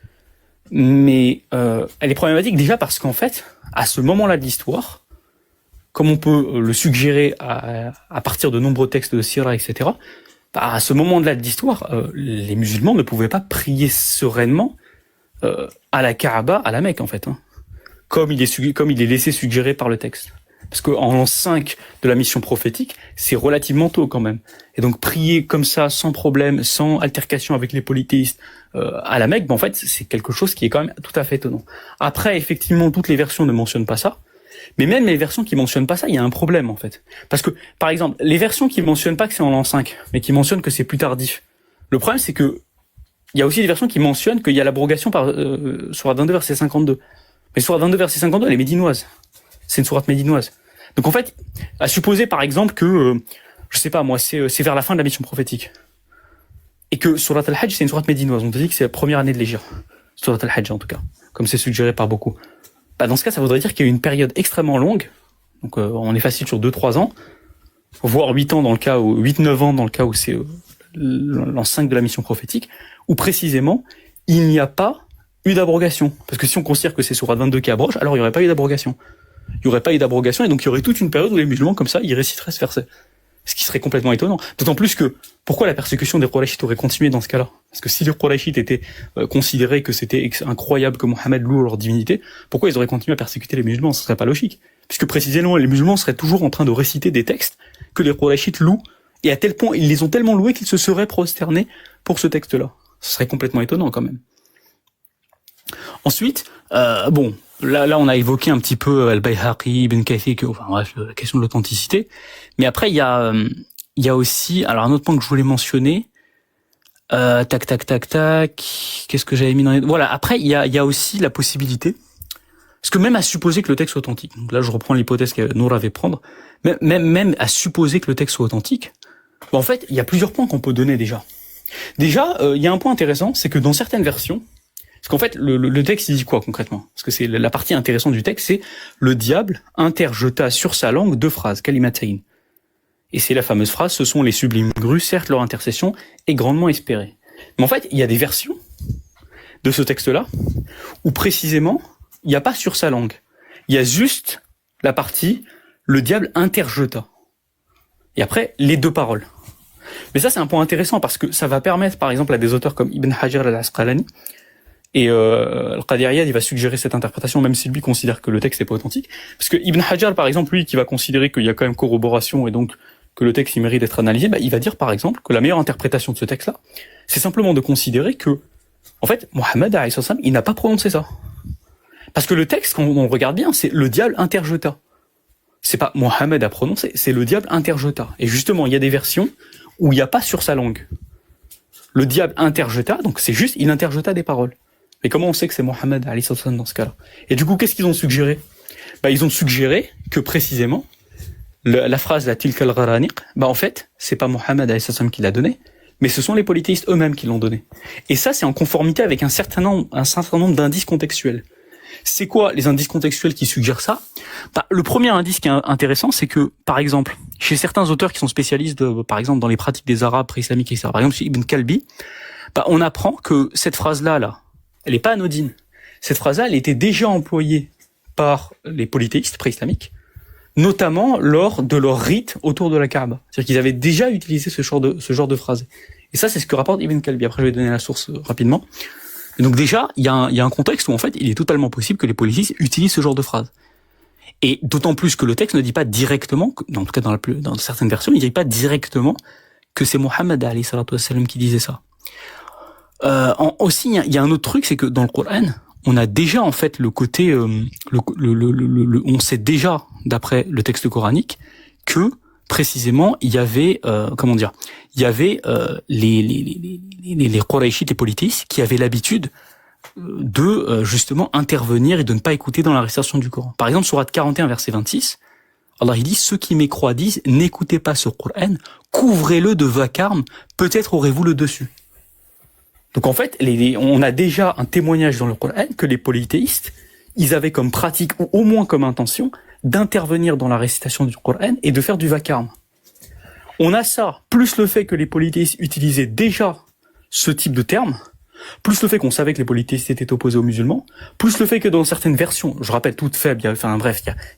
mais elle est problématique déjà parce qu'en fait, à ce moment-là de l'histoire, comme on peut le suggérer à partir de nombreux textes de Sira, etc., à ce moment-là de l'histoire, les musulmans ne pouvaient pas prier sereinement à la Kaaba, à la Mecque en fait, comme il est laissé suggérer par le texte. Parce qu'en l'an 5 de la mission prophétique, c'est relativement tôt quand même. Et donc prier comme ça, sans problème, sans altercation avec les polythéistes à la Mecque, en fait, c'est quelque chose qui est quand même tout à fait étonnant. Après, effectivement, toutes les versions ne mentionnent pas ça. Mais même les versions qui mentionnent pas ça, il y a un problème en fait. Parce que, par exemple, les versions qui mentionnent pas que c'est en l'an 5, mais qui mentionnent que c'est plus tardif, le problème c'est que il y a aussi des versions qui mentionnent qu'il y a l'abrogation sur 22 verset 52. Mais sur 22 verset 52, elle est médinoise. C'est une sourate médinoise. Donc en fait, à supposer par exemple que, je sais pas moi, c'est vers la fin de la mission prophétique. Et que Surat al-Hajj, c'est une sourate médinoise. On te dit que c'est la première année de l'Hégire. Surat al-Hajj en tout cas. Comme c'est suggéré par beaucoup. Dans ce cas, ça voudrait dire qu'il y a eu une période extrêmement longue. Donc on est facile sur 2-3 ans. Voire 8 ans dans le cas où, 8-9 ans dans le cas où c'est l'an 5 de la mission prophétique. Où précisément, il n'y a pas eu d'abrogation. Parce que si on considère que c'est Surat 22 qui abroge, alors il n'y aurait pas eu d'abrogation. Il n'y aurait pas eu d'abrogation et donc il y aurait toute une période où les musulmans comme ça, ils réciteraient ce verset. Ce qui serait complètement étonnant. D'autant plus que, pourquoi la persécution des Qurayshites aurait continué dans ce cas-là? Parce que si les Qurayshites étaient considérés que c'était incroyable que Mohammed loue leur divinité, pourquoi ils auraient continué à persécuter les musulmans? Ce serait pas logique. Puisque précisément, les musulmans seraient toujours en train de réciter des textes que les Qurayshites louent, et à tel point, ils les ont tellement loués qu'ils se seraient prosternés pour ce texte-là. Ce serait complètement étonnant quand même. Ensuite, bon, là on a évoqué un petit peu Al-Bayhaqi, Ibn Kathir, enfin bref, la question de l'authenticité. Mais après, il y a aussi, alors un autre point que je voulais mentionner, tac, qu'est-ce que j'avais mis dans les... Voilà, après, il y a aussi la possibilité, parce que même à supposer que le texte soit authentique, donc là je reprends l'hypothèse que Nour avait prendre, même à supposer que le texte soit authentique, en fait, il y a plusieurs points qu'on peut donner déjà. Déjà, il y a un point intéressant, c'est que dans certaines versions, parce qu'en fait, le texte, il dit quoi concrètement? Parce que c'est la partie intéressante du texte, c'est le diable interjeta sur sa langue 2 phrases, kalimatayn. Et c'est la fameuse phrase, ce sont les sublimes grues, certes leur intercession est grandement espérée. Mais en fait, il y a des versions de ce texte-là où précisément, il n'y a pas sur sa langue. Il y a juste la partie, le diable interjeta. Et après, les 2 paroles. Mais ça, c'est un point intéressant parce que ça va permettre, par exemple, à des auteurs comme Ibn Hajar al-Asqalani, et Al-Qadi Iyad, il va suggérer cette interprétation, même si lui considère que le texte n'est pas authentique. Parce que Ibn Hajar, par exemple, lui, qui va considérer qu'il y a quand même corroboration et donc que le texte il mérite d'être analysé, il va dire, par exemple, que la meilleure interprétation de ce texte-là, c'est simplement de considérer que, en fait, Mohammed, il n'a pas prononcé ça. Parce que le texte, quand on regarde bien, c'est le diable interjeta. C'est pas Mohammed a prononcé, c'est le diable interjeta. Et justement, il y a des versions où il n'y a pas sur sa langue. Le diable interjeta, donc c'est juste, il interjeta des paroles. Mais comment on sait que c'est Mohammed dans ce cas-là? Et du coup, qu'est-ce qu'ils ont suggéré? Ils ont suggéré que précisément, la phrase la tilka al-gharaniq, en fait, c'est pas Mohammed qui l'a donné, mais ce sont les polythéistes eux-mêmes qui l'ont donné. Et ça, c'est en conformité avec un certain nombre d'indices contextuels. C'est quoi les indices contextuels qui suggèrent ça? Le premier indice qui est intéressant, c'est que, par exemple, chez certains auteurs qui sont spécialistes, par exemple, dans les pratiques des Arabes pré-islamiques, etc., par exemple, chez Ibn Kalbi, on apprend que cette phrase-là, elle n'est pas anodine. Cette phrase-là, elle était déjà employée par les polythéistes pré-islamiques, notamment lors de leur rite autour de la Kaaba. C'est-à-dire qu'ils avaient déjà utilisé ce genre de phrase. Et ça, c'est ce que rapporte Ibn Kalbi. Après, je vais donner la source rapidement. Et donc déjà, il y a un contexte où en fait, il est totalement possible que les polythéistes utilisent ce genre de phrase. Et d'autant plus que le texte ne dit pas directement, en tout cas dans certaines versions, il ne dit pas directement que c'est Mohammed alayhi salatu wassalam qui disait ça. Aussi, il y a un autre truc, c'est que dans le Coran, on a déjà en fait le côté, on sait déjà d'après le texte coranique que précisément il y avait, les Qurayshites et polythéistes qui avaient l'habitude de justement intervenir et de ne pas écouter dans la récitation du Coran. Par exemple, sourate 41 verset 26, Allah il dit, ceux qui mécroient disent, n'écoutez pas ce Coran, couvrez-le de vacarme, peut-être aurez-vous le dessus. Donc en fait, on a déjà un témoignage dans le Coran que les polythéistes, ils avaient comme pratique, ou au moins comme intention, d'intervenir dans la récitation du Coran et de faire du vacarme. On a ça, plus le fait que les polythéistes utilisaient déjà ce type de terme, plus le fait qu'on savait que les polythéistes étaient opposés aux musulmans, plus le fait que dans certaines versions, je rappelle toutes faibles, il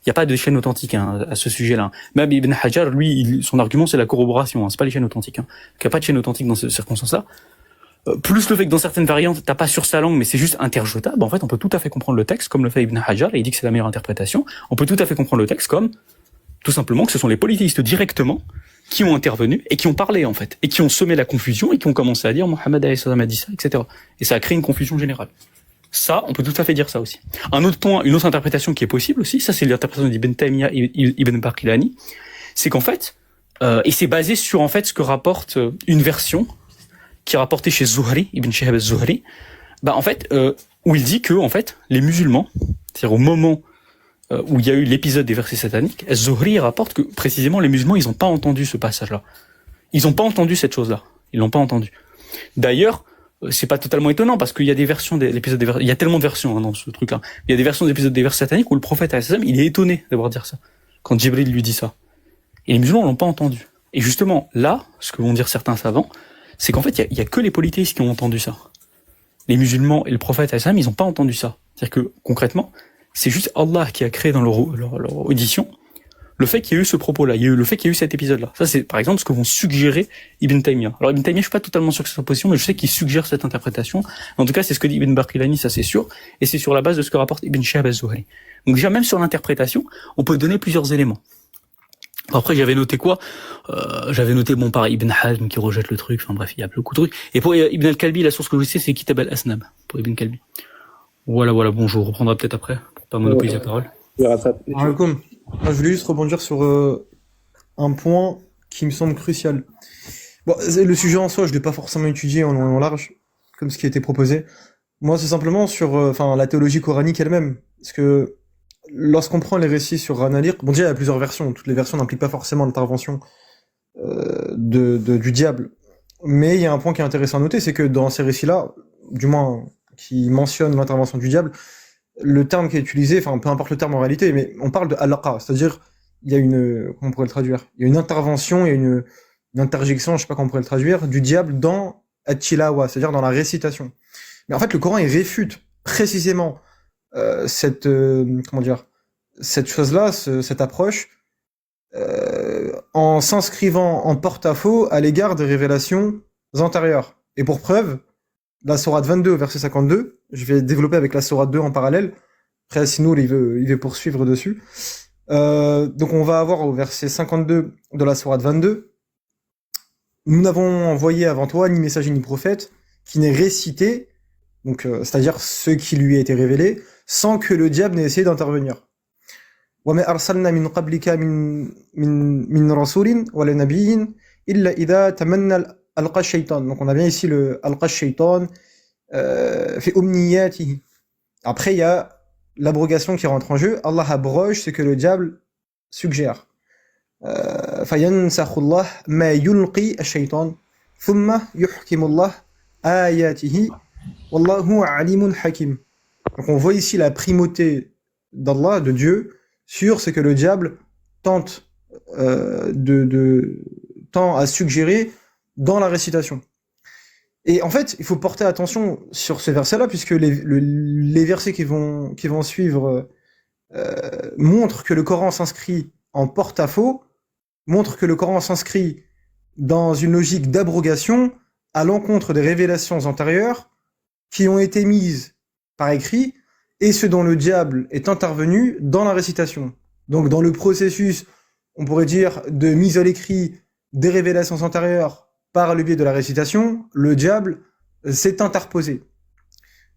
y a pas de chaîne authentique à ce sujet-là. Même Ibn Hajar, lui, son argument c'est la corroboration, c'est pas les chaînes authentiques. Il n'y a pas de chaîne authentique dans ces circonstances-là. Plus le fait que dans certaines variantes, t'as pas sur sa langue, mais c'est juste interjeta, en fait, on peut tout à fait comprendre le texte comme le fait Ibn Hajar, et il dit que c'est la meilleure interprétation. On peut tout à fait comprendre le texte comme, tout simplement, que ce sont les polythéistes directement qui ont intervenu et qui ont parlé, en fait, et qui ont semé la confusion et qui ont commencé à dire Mohammed a dit ça, etc. Et ça a créé une confusion générale. Ça, on peut tout à fait dire ça aussi. Un autre point, une autre interprétation qui est possible aussi, ça c'est l'interprétation d'Ibn Taymiyyah et Ibn Baqillani, c'est qu'en fait, et c'est basé sur, en fait, ce que rapporte une version qui est rapporté chez Zuhri, Ibn Shihab al-Zuhri, en fait, où il dit que, en fait, les musulmans, c'est-à-dire au moment où il y a eu l'épisode des versets sataniques, Zuhri rapporte que, précisément, les musulmans, ils n'ont pas entendu ce passage-là. Ils n'ont pas entendu cette chose-là. Ils l'ont pas entendu. D'ailleurs, c'est pas totalement étonnant, parce qu'il y a des versions de l'épisode des versets, il y a tellement de versions, dans ce truc-là. Il y a des versions de l'épisode des versets sataniques où le prophète, il est étonné d'avoir dit ça. Quand Jibril lui dit ça. Et les musulmans l'ont pas entendu. Et justement, là, ce que vont dire certains savants, c'est qu'en fait, il y a que les polythéistes qui ont entendu ça. Les musulmans et le prophète, ils n'ont pas entendu ça. C'est-à-dire que, concrètement, c'est juste Allah qui a créé dans leur audition le fait qu'il y ait eu ce propos-là, il y a eu le fait qu'il y ait eu cet épisode-là. Ça, c'est par exemple ce que vont suggérer Ibn Taymiyyah. Alors Ibn Taymiyyah, je suis pas totalement sûr que c'est sa position, mais je sais qu'il suggère cette interprétation. En tout cas, c'est ce que dit Ibn Baqillani, ça c'est sûr, et c'est sur la base de ce que rapporte Ibn Shihab az-Zuhri. Donc déjà, même sur l'interprétation, on peut donner plusieurs éléments. Après, j'avais noté quoi? J'avais noté, bon, par Ibn Hazm qui rejette le truc, enfin bref, il y a beaucoup de trucs. Et pour Ibn al-Kalbi, la source que je sais, c'est Kitab al-Asnab, pour Ibn Kalbi. Voilà, bon, je reprendrai peut-être après, pour pas monopoliser la parole.
Alaikum. Moi, je voulais juste rebondir sur un point qui me semble crucial. Bon, le sujet en soi, je l'ai pas forcément étudié en long et en large, comme ce qui a été proposé. Moi, c'est simplement sur la théologie coranique elle-même. Parce que lorsqu'on prend les récits sur Ranaliq, bon, déjà, il y a plusieurs versions. Toutes les versions n'impliquent pas forcément l'intervention du diable. Mais il y a un point qui est intéressant à noter, c'est que dans ces récits-là, du moins qui mentionnent l'intervention du diable, le terme qui est utilisé, enfin peu importe le terme en réalité, mais on parle de halaqa, c'est-à-dire il y a une, comment on pourrait le traduire, il y a une intervention, il y a une interjection, je sais pas comment on pourrait le traduire, du diable dans at-tilawa, c'est-à-dire dans la récitation. Mais en fait le Coran il réfute précisément cette chose-là, cette approche, en s'inscrivant en porte-à-faux à l'égard des révélations antérieures. Et pour preuve, la sourate 22 verset 52, je vais développer avec la sourate 2 en parallèle. Après, sinon, il veut poursuivre dessus. Donc, on va avoir au verset 52 de la sourate 22. Nous n'avons envoyé avant toi ni messager ni prophète qui n'ait récité, donc, c'est-à-dire ce qui lui a été révélé, sans que le diable n'ait essayé d'intervenir. وَمَا أَرْسَلْنَا مِنْ قَبْلِكَ مِنْ رَسُولٍ وَلَا نَبِيٍّ إِلَّا إِذَا تَمَنَّى ألقى الشيطان. Donc on a bien ici le alqa shaytan fi umniyatihi. Après il y a l'abrogation qui rentre en jeu. Allah abroge ce que le diable suggère. فينسخ الله ما يلقي الشيطان ثم يحكم الله آياته والله عليم حكيم. Donc on voit ici la primauté d'Allah, de Dieu, sur ce que le diable tente à suggérer dans la récitation. Et en fait, il faut porter attention sur ce verset-là, puisque les versets qui vont suivre montrent que le Coran s'inscrit en porte-à-faux, montrent que le Coran s'inscrit dans une logique d'abrogation à l'encontre des révélations antérieures qui ont été mises par écrit, et ce dont le diable est intervenu dans la récitation. Donc dans le processus, on pourrait dire, de mise à l'écrit des révélations antérieures par le biais de la récitation, le diable s'est interposé.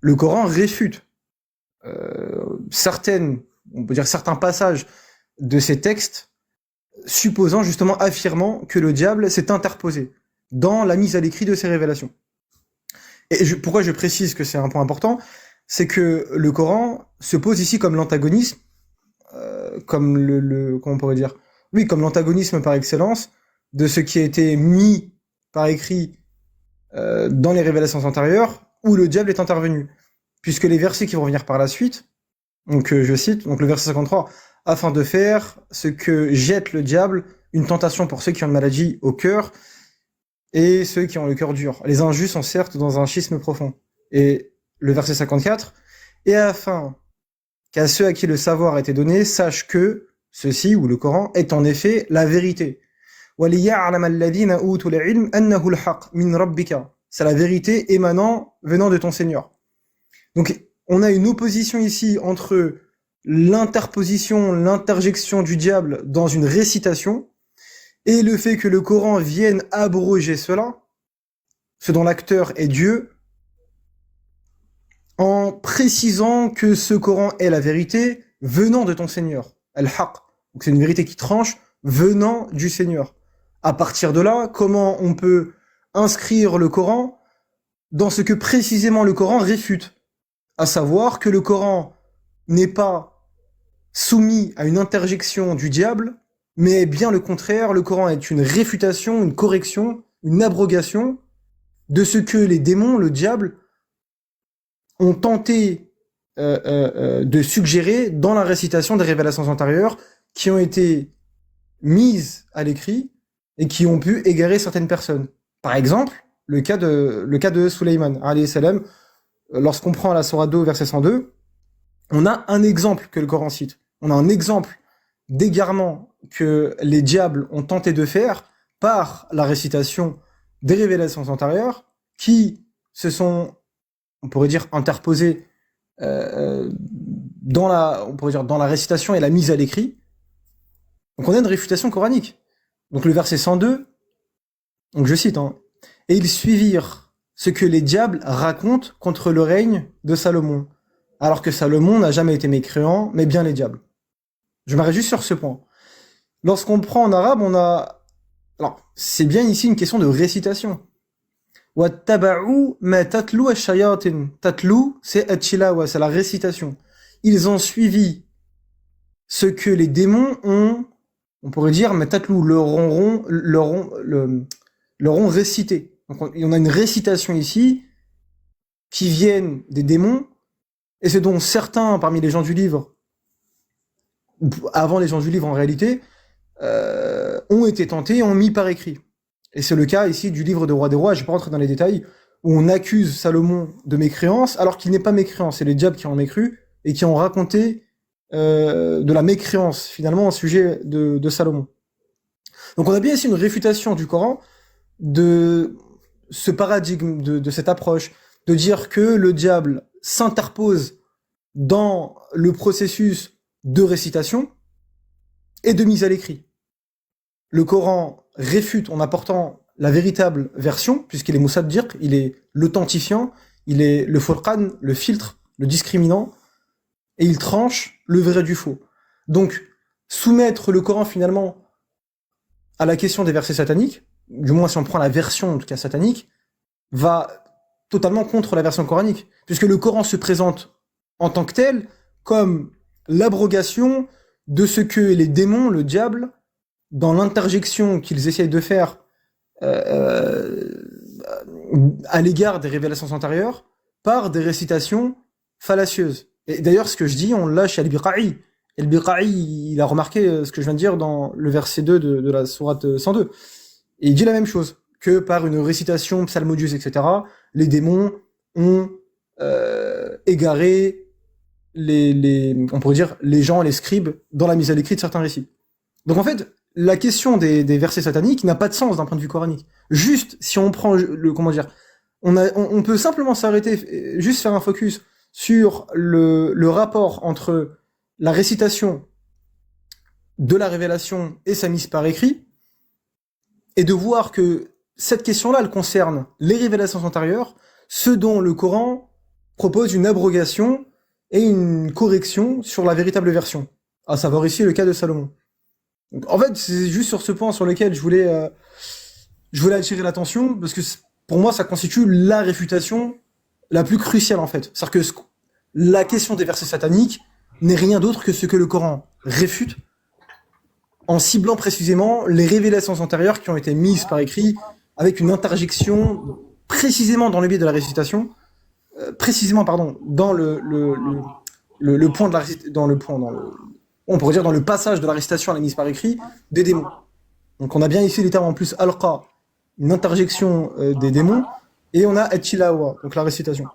Le Coran réfute certains passages de ces textes, supposant justement, affirmant que le diable s'est interposé dans la mise à l'écrit de ces révélations. Et pourquoi je précise que c'est un point important, c'est que le Coran se pose ici comme l'antagonisme, comme comment on pourrait dire, oui, comme l'antagonisme par excellence de ce qui a été mis par écrit dans les révélations antérieures, où le diable est intervenu. Puisque les versets qui vont venir par la suite, donc je cite, donc le verset 53, afin de faire ce que jette le diable, une tentation pour ceux qui ont une maladie au cœur et ceux qui ont le cœur dur. Les injustes sont certes dans un schisme profond. Et le verset 54, et afin qu'à ceux à qui le savoir a été donné, sache que ceci, ou le Coran, est en effet la vérité. وَلِيَعْلَمَ الَّذِينَ أُوتُوا الْعِلْمَ أَنَّهُ الْحَقُّ مِنْ رَبِّكَ. C'est la vérité venant de ton Seigneur. Donc, on a une opposition ici entre l'interjection du diable dans une récitation et le fait que le Coran vienne abroger cela, ce dont l'acteur est Dieu, en précisant que ce Coran est la vérité venant de ton Seigneur, al-haq. Donc c'est une vérité qui tranche venant du Seigneur. À partir de là, comment on peut inscrire le Coran dans ce que précisément le Coran réfute, à savoir que le Coran n'est pas soumis à une interjection du diable, mais bien le contraire, le Coran est une réfutation, une correction, une abrogation de ce que les démons, le diable, ont tenté de suggérer dans la récitation des révélations antérieures qui ont été mises à l'écrit et qui ont pu égarer certaines personnes. Par exemple, le cas de Sulayman, alayhi salam, lorsqu'on prend la sourate 2, verset 102, on a un exemple que le Coran cite. On a un exemple d'égarement que les diables ont tenté de faire par la récitation des révélations antérieures qui se sont, on pourrait dire, interposées dans la récitation et la mise à l'écrit. Donc on a une réfutation coranique. Donc le verset 102, donc je cite, hein, et ils suivirent ce que les diables racontent contre le règne de Salomon, alors que Salomon n'a jamais été mécréant, mais bien les diables. Je m'arrête juste sur ce point. Lorsqu'on prend en arabe, alors, c'est bien ici une question de récitation. وَاتَّبَعُوا مَا تَتْلُو الشَّيَاطِينُ. Tatlu, c'est at-tilawa, c'est la récitation. Ils ont suivi ce que les démons ont, on pourrait dire, mais tatlu, leur ont récité. Donc on a une récitation ici qui viennent des démons, et c'est dont certains parmi les gens du livre, avant les gens du livre en réalité, ont été tentés et ont mis par écrit. Et c'est le cas ici du livre de Roi des Rois, je ne vais pas rentrer dans les détails, où on accuse Salomon de mécréance, alors qu'il n'est pas mécréant, c'est les diables qui ont mécru, et qui ont raconté de la mécréance, finalement, au sujet de Salomon. Donc on a bien ici une réfutation du Coran, de ce paradigme, de cette approche, de dire que le diable s'interpose dans le processus de récitation et de mise à l'écrit. Le Coran réfute en apportant la véritable version, puisqu'il est Moussaddiq, il est l'authentifiant, il est le Furqan, le filtre, le discriminant, et il tranche le vrai du faux. Donc, soumettre le Coran finalement à la question des versets sataniques, du moins si on prend la version en tout cas satanique, va totalement contre la version coranique, puisque le Coran se présente en tant que tel comme l'abrogation de ce que les démons, le diable, dans l'interjection qu'ils essayent de faire à l'égard des révélations antérieures, par des récitations fallacieuses. Et d'ailleurs, ce que je dis, on l'a chez Al-Biqa'i. Al-Biqa'i, il a remarqué ce que je viens de dire dans le verset 2 de la sourate 102. Et il dit la même chose, que par une récitation psalmodieuse, etc., les démons ont égaré on pourrait dire, les gens, les scribes, dans la mise à l'écrit de certains récits. Donc en fait, la question des versets sataniques n'a pas de sens d'un point de vue coranique. Juste, si on prend on peut simplement s'arrêter, juste faire un focus sur le rapport entre la récitation de la révélation et sa mise par écrit, et de voir que cette question-là, elle concerne les révélations antérieures, ce dont le Coran propose une abrogation et une correction sur la véritable version, à savoir ici le cas de Salomon. Donc, en fait, c'est juste sur ce point sur lequel je voulais attirer l'attention, parce que pour moi, ça constitue la réfutation la plus cruciale, en fait. C'est-à-dire que la question des versets sataniques n'est rien d'autre que ce que le Coran réfute, en ciblant précisément les révélations antérieures qui ont été mises par écrit, avec une interjection précisément dans le biais de la récitation, dans le point de la on pourrait dire dans le passage de la récitation à la mise par écrit des démons. Donc on a bien ici les termes en plus alqa, une interjection des démons, et on a at-tilawa, donc la récitation.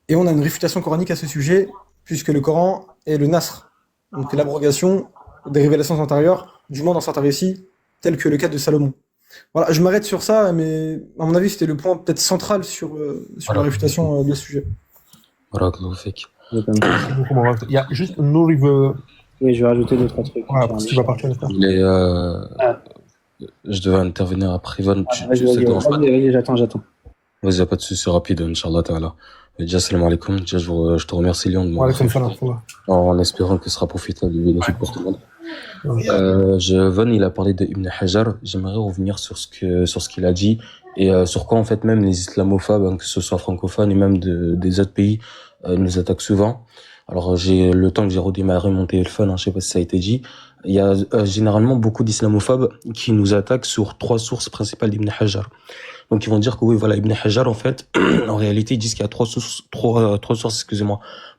Et on a une réfutation coranique à ce sujet, puisque le Coran est le nasr, donc l'abrogation des révélations antérieures, du moins dans certains récits, tels que le cas de Salomon. Voilà, je m'arrête sur ça, mais à mon avis, c'était le point peut-être central sur la réfutation de ce sujet.
Voilà,
il y a juste Nour, il veut...
Oui, je vais rajouter 2-3 trucs.
Ouais, parce qu'il va partir.
Je devais intervenir après Ivan.
Vas-y, j'attends.
Vas-y, pas de soucis, rapide, Inch'Allah Ta'ala. Déjà, salam alaikum. Déjà, je te remercie, Lyon, de moi. En espérant que ce sera profitable et bénéfique pour tout le monde. Van, il a parlé de Ibn Hajar. J'aimerais revenir sur ce qu'il a dit et sur quoi, en fait, même les islamophobes, que ce soit francophones et même des autres pays, nous attaquent souvent. Alors, le temps que j'ai redémarré mon téléphone, je sais pas si ça a été dit, il y a généralement beaucoup d'islamophobes qui nous attaquent sur 3 sources principales d'Ibn Hajar. Donc ils vont dire que oui, voilà, Ibn Hajar, en fait, en réalité, ils disent qu'il y a 3 sources,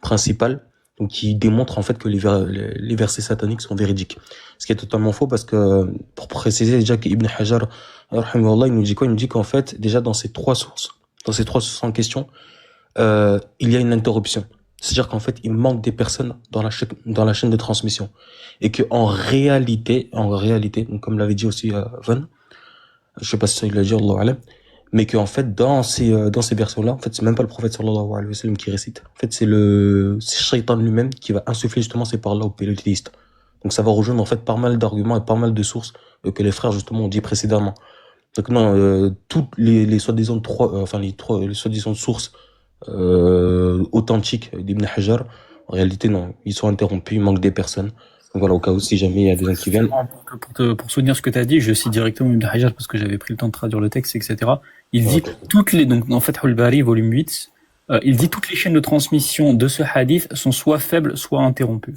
principales, donc qui démontrent en fait que les versets sataniques sont véridiques. Ce qui est totalement faux, parce que, pour préciser déjà qu'Ibn Hajar, rahimahullah, il nous dit quoi? Il nous dit qu'en fait, déjà dans ces 3 sources en question, il y a une interruption. C'est-à-dire qu'en fait, il manque des personnes dans la chaîne de transmission. Et que en réalité, donc comme l'avait dit aussi Van, je sais pas si ça il l'a dit, Allahu alam, mais qu'en fait, dans ces versions-là, en fait, c'est même pas le prophète sallallahu alayhi wa sallam qui récite. En fait, c'est Shaitan lui-même qui va insuffler justement ces paroles-là aux polythéistes. Donc ça va rejoindre en fait pas mal d'arguments et pas mal de sources que les frères justement ont dit précédemment. Donc non, toutes les soi-disant les soi-disant sources authentiques d'Ibn Hajar, en réalité non, ils sont interrompus, il manque des personnes. Donc voilà, au cas où si jamais il y a des gens qui viennent.
Pour soutenir ce que tu as dit, je cite directement Ibn Hajar parce que j'avais pris le temps de traduire le texte, etc. Il dit donc en fait, Al-Bari, volume 8, il dit toutes les chaînes de transmission de ce hadith sont soit faibles, soit interrompues.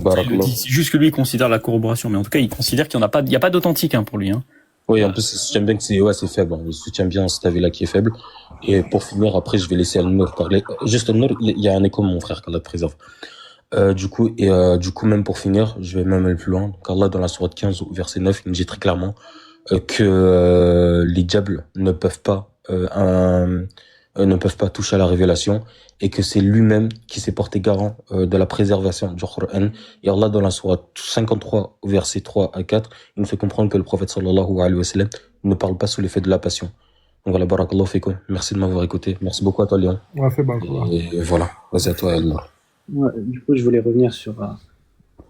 C'est juste que lui, il considère la corroboration, mais en tout cas, il considère qu'il n'y a pas d'authentique, pour lui,
Oui, en plus, il soutient bien que c'est faible, Il soutient bien cet avis-là qui est faible. Et pour finir, après, je vais laisser Al-Nour parler. Juste Al-Nour, il y a un écho, mon frère, qu'Allah te préserve. Du coup, même pour finir, je vais même aller plus loin. Donc, Allah, dans la sourate 15, verset 9, il nous dit très clairement, que, les diables ne peuvent pas toucher à la révélation et que c'est lui-même qui s'est porté garant de la préservation du Coran. Et Allah, dans la sourate 53, versets 3 à 4, il nous fait comprendre que le prophète sallallahu alayhi wa sallam ne parle pas sous l'effet de la passion. Donc voilà, barakallahu fikum. Merci de m'avoir écouté. Merci beaucoup à toi, Léon.
Ouais, fait
Et voilà. Vas-y à toi, Allah.
Ouais, du coup, je voulais revenir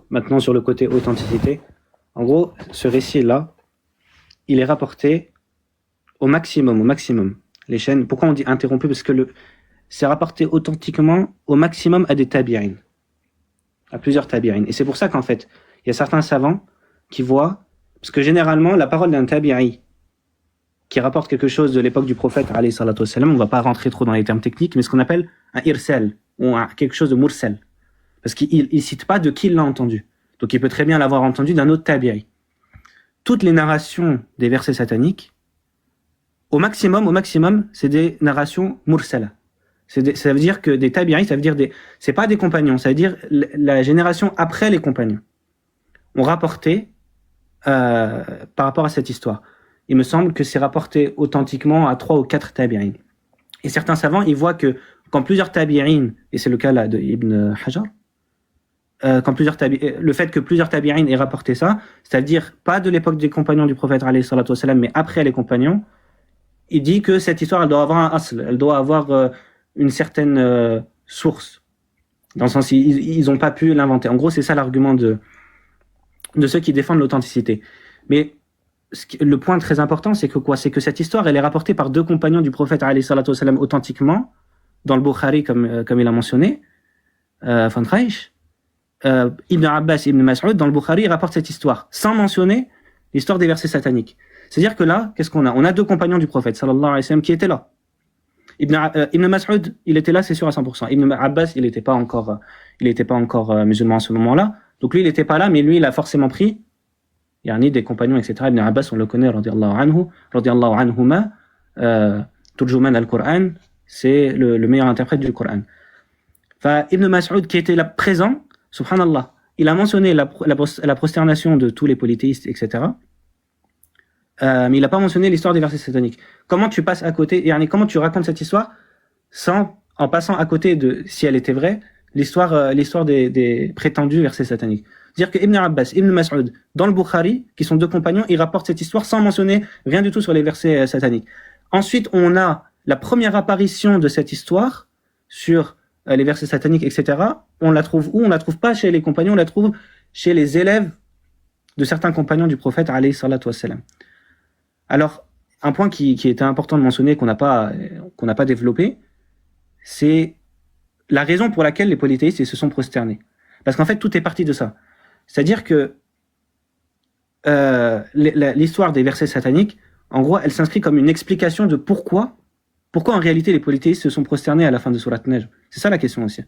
maintenant sur le côté authenticité. En gros, ce récit-là, il est rapporté au maximum. Les chaînes, pourquoi on dit interrompu? Parce que c'est rapporté authentiquement au maximum à des tabi'in, à plusieurs tabi'in. Et c'est pour ça qu'en fait, il y a certains savants qui voient, parce que généralement, la parole d'un tabi'i qui rapporte quelque chose de l'époque du prophète, alayhi salatu wassalam, on va pas rentrer trop dans les termes techniques, mais ce qu'on appelle un irsal, ou quelque chose de mursal. Parce qu'il cite pas de qui il l'a entendu. Donc il peut très bien l'avoir entendu d'un autre tabi'i. Toutes les narrations des versets sataniques, au maximum, c'est des narrations mursala. Ça veut dire que des tabi'i, ça veut dire c'est pas des compagnons, ça veut dire la génération après les compagnons ont rapporté par rapport à cette histoire. Il me semble que c'est rapporté authentiquement à 3 ou 4 tabi'in. Et certains savants, ils voient que quand plusieurs tabi'in, et c'est le cas là de Ibn Hajar, le fait que plusieurs tabi'in aient rapporté ça, c'est-à-dire pas de l'époque des compagnons du prophète alayhi salatu wassalam, mais après les compagnons, il dit que cette histoire, elle doit avoir un asl, elle doit avoir une certaine source. Dans le sens, ils ont pas pu l'inventer. En gros, c'est ça l'argument de ceux qui défendent l'authenticité. Mais le point très important, c'est que quoi? C'est que cette histoire, elle est rapportée par 2 compagnons du prophète alayhi salatu wassalam authentiquement, dans le Bukhari, comme il a mentionné, Ibn Abbas et Ibn Mas'ud, dans le Bukhari, il rapporte cette histoire, sans mentionner l'histoire des versets sataniques. C'est-à-dire que là, qu'est-ce qu'on a? On a 2 compagnons du prophète, sallallahu alayhi wa sallam, qui étaient là. Ibn Mas'ud, il était là, c'est sûr à 100%. Ibn Abbas, il n'était pas encore musulman à ce moment-là. Donc lui, il n'était pas là, mais lui, il a forcément pris, des compagnons, etc. Ibn Abbas, on le connaît, radiyallahu anhuma, Turjuman al-Qur'an, c'est le meilleur interprète du Coran. Ibn Mas'ud, qui était là présent, subhanallah, il a mentionné la prosternation de tous les polythéistes, etc. Mais il n'a pas mentionné l'histoire des versets sataniques. Comment tu passes à côté, comment tu racontes cette histoire en passant à côté de, si elle était vraie, l'histoire des prétendus versets sataniques. C'est-à-dire que Ibn Abbas, Ibn Mas'ud, dans le Bukhari, qui sont 2 compagnons, ils rapportent cette histoire sans mentionner rien du tout sur les versets sataniques. Ensuite, on a la première apparition de cette histoire sur les versets sataniques, etc. On la trouve où? On la trouve pas chez les compagnons, on la trouve chez les élèves de certains compagnons du prophète, alayhi salatu wassalam. Alors, un point qui était important de mentionner, qu'on n'a pas développé, c'est la raison pour laquelle les polythéistes se sont prosternés. Parce qu'en fait, tout est parti de ça. C'est-à-dire que l'histoire des versets sataniques, en gros, elle s'inscrit comme une explication de pourquoi en réalité les polythéistes se sont prosternés à la fin de Sourate Najm. C'est ça la question aussi.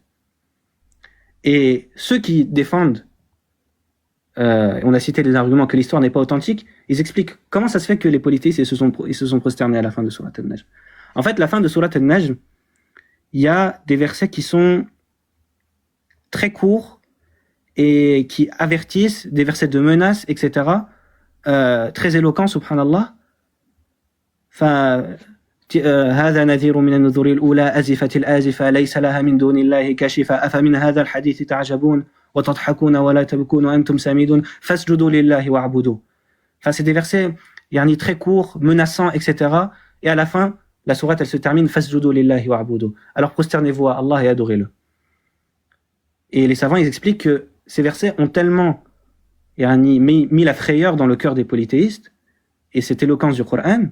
Et ceux qui défendent, on a cité des arguments que l'histoire n'est pas authentique, ils expliquent comment ça se fait que les polythéistes se sont prosternés à la fin de Sourate Najm. En fait, la fin de Sourate Najm, il y a des versets qui sont très courts et qui avertissent, des versets de menaces, etc. Très éloquents, subhanallah. هذا نذير من النذور الأولى أزفت الآزفة ليس لها من دون الله كاشفة أفمن هذا الحديث تعجبون وتضحكون ولا تبكون وأنتم سامدون فاسجدوا لله واعبدوا. Enfin, c'est des versets yani, très courts, menaçants, etc. Et à la fin, la sourate, elle se termine fasjudu lillahi wa'budu. Alors prosternez-vous à Allah et adorez-le. Et les savants, ils expliquent que ces versets ont tellement yani, mis la frayeur dans le cœur des polythéistes, et cette éloquence du Coran,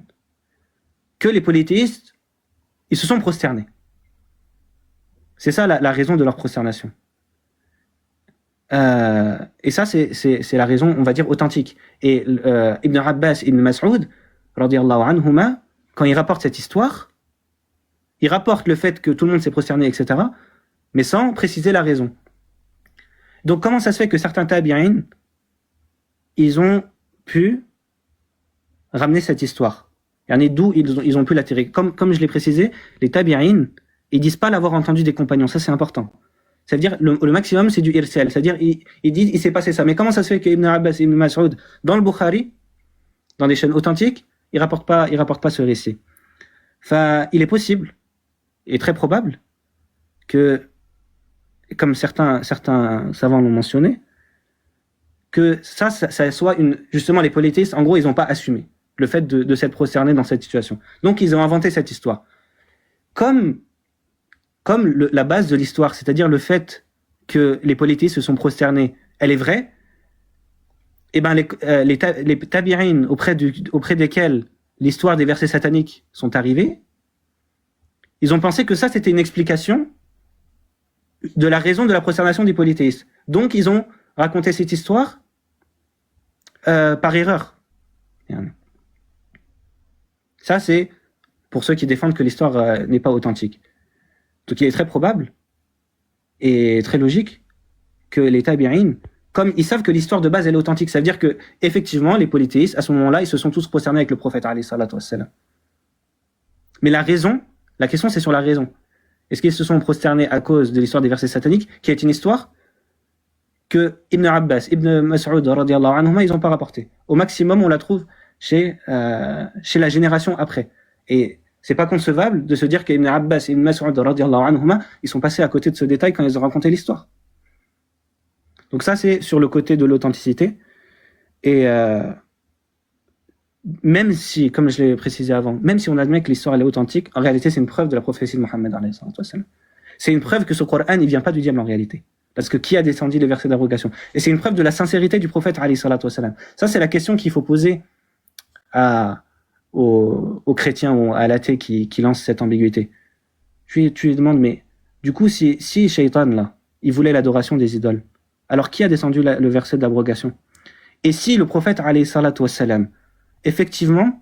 que les polythéistes, ils se sont prosternés. C'est ça la raison de leur prosternation. Et ça, c'est la raison, on va dire, authentique. Et Ibn Abbas, Ibn Mas'ud, radiyallahu anhuma, quand il rapporte cette histoire, il rapporte le fait que tout le monde s'est prosterné, etc., mais sans préciser la raison. Donc, comment ça se fait que certains tabi'in, ils ont pu ramener cette histoire? D'où ils ont pu l'attirer. Comme je l'ai précisé, les tabi'in, ils disent pas l'avoir entendu des compagnons. Ça, c'est important. C'est-à-dire, le maximum, c'est du irsal. C'est-à-dire, ils disent, il s'est passé ça. Mais comment ça se fait qu'Ibn Abbas et Ibn Mas'ud, dans le Bukhari, dans des chaînes authentiques, ils rapportent pas ce récit? Enfin, il est possible, et très probable, que, comme certains savants l'ont mentionné, que ça soit justement les polythéistes, en gros, ils n'ont pas assumé le fait de s'être prosternés dans cette situation. Donc, ils ont inventé cette histoire. Comme la base de l'histoire, c'est-à-dire le fait que les polythéistes se sont prosternés, elle est vraie, et ben les tabi'in auprès desquels l'histoire des versets sataniques sont arrivés, ils ont pensé que ça c'était une explication de la raison de la prosternation des polythéistes. Donc ils ont raconté cette histoire par erreur. Ça c'est pour ceux qui défendent que l'histoire n'est pas authentique. Donc il est très probable et très logique que les tabi'in, comme ils savent que l'histoire de base elle est authentique, ça veut dire que effectivement les polythéistes à ce moment-là ils se sont tous prosternés avec le prophète alayhi salatu wassalam. Mais la question c'est sur la raison. Est-ce qu'ils se sont prosternés à cause de l'histoire des versets sataniques, qui est une histoire que Ibn Abbas, Ibn Mas'ud radiyallahu anhuma, ils n'ont pas rapporté. Au maximum on la trouve chez la génération après. Et c'est pas concevable de se dire qu'Ibn Abbas et Ibn Mas'ud radiyallahu anhuma, ils sont passés à côté de ce détail quand ils ont raconté l'histoire. Donc ça, c'est sur le côté de l'authenticité. Et même si, comme je l'ai précisé avant, même si on admet que l'histoire elle est authentique, en réalité, c'est une preuve de la prophétie de Mohammed alayhi sallam. C'est une preuve que ce Coran, il vient pas du diable en réalité. Parce que qui a descendu les versets d'abrogation? Et c'est une preuve de la sincérité du prophète alayhi sallam. Ça, c'est la question qu'il faut poser aux chrétiens ou à l'athée qui lance cette ambiguïté. Tu lui demandes, mais du coup, si Shaitan, là, il voulait l'adoration des idoles, alors qui a descendu le verset d'abrogation? Et si le prophète, alayhi salatu wassalam, effectivement,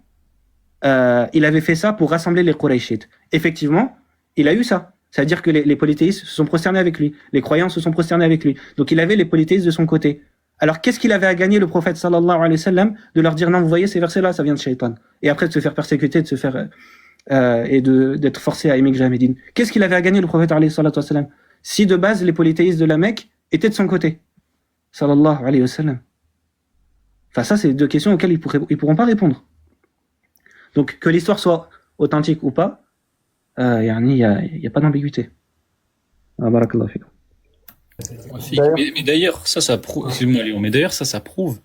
il avait fait ça pour rassembler les Qurayshites, effectivement, il a eu ça. C'est-à-dire que les polythéistes se sont prosternés avec lui, les croyants se sont prosternés avec lui. Donc il avait les polythéistes de son côté. Alors, qu'est-ce qu'il avait à gagner, le prophète sallallahu alayhi wa sallam, de leur dire non, vous voyez, ces versets-là, ça vient de Shaitan. Et après, de se faire persécuter, de se faire, d'être forcé à émigrer à Médine. Qu'est-ce qu'il avait à gagner, le prophète alayhi wa sallam, si de base, les polythéistes de la Mecque étaient de son côté? Sallallahu alayhi wa sallam. Enfin, ça, c'est deux questions auxquelles ils pourront pas répondre. Donc, que l'histoire soit authentique ou pas, il y a pas d'ambiguïté. Barakallahu fikum.
Mais d'ailleurs, ça prouve. Excuse-moi, Léon. Mais d'ailleurs, ça prouve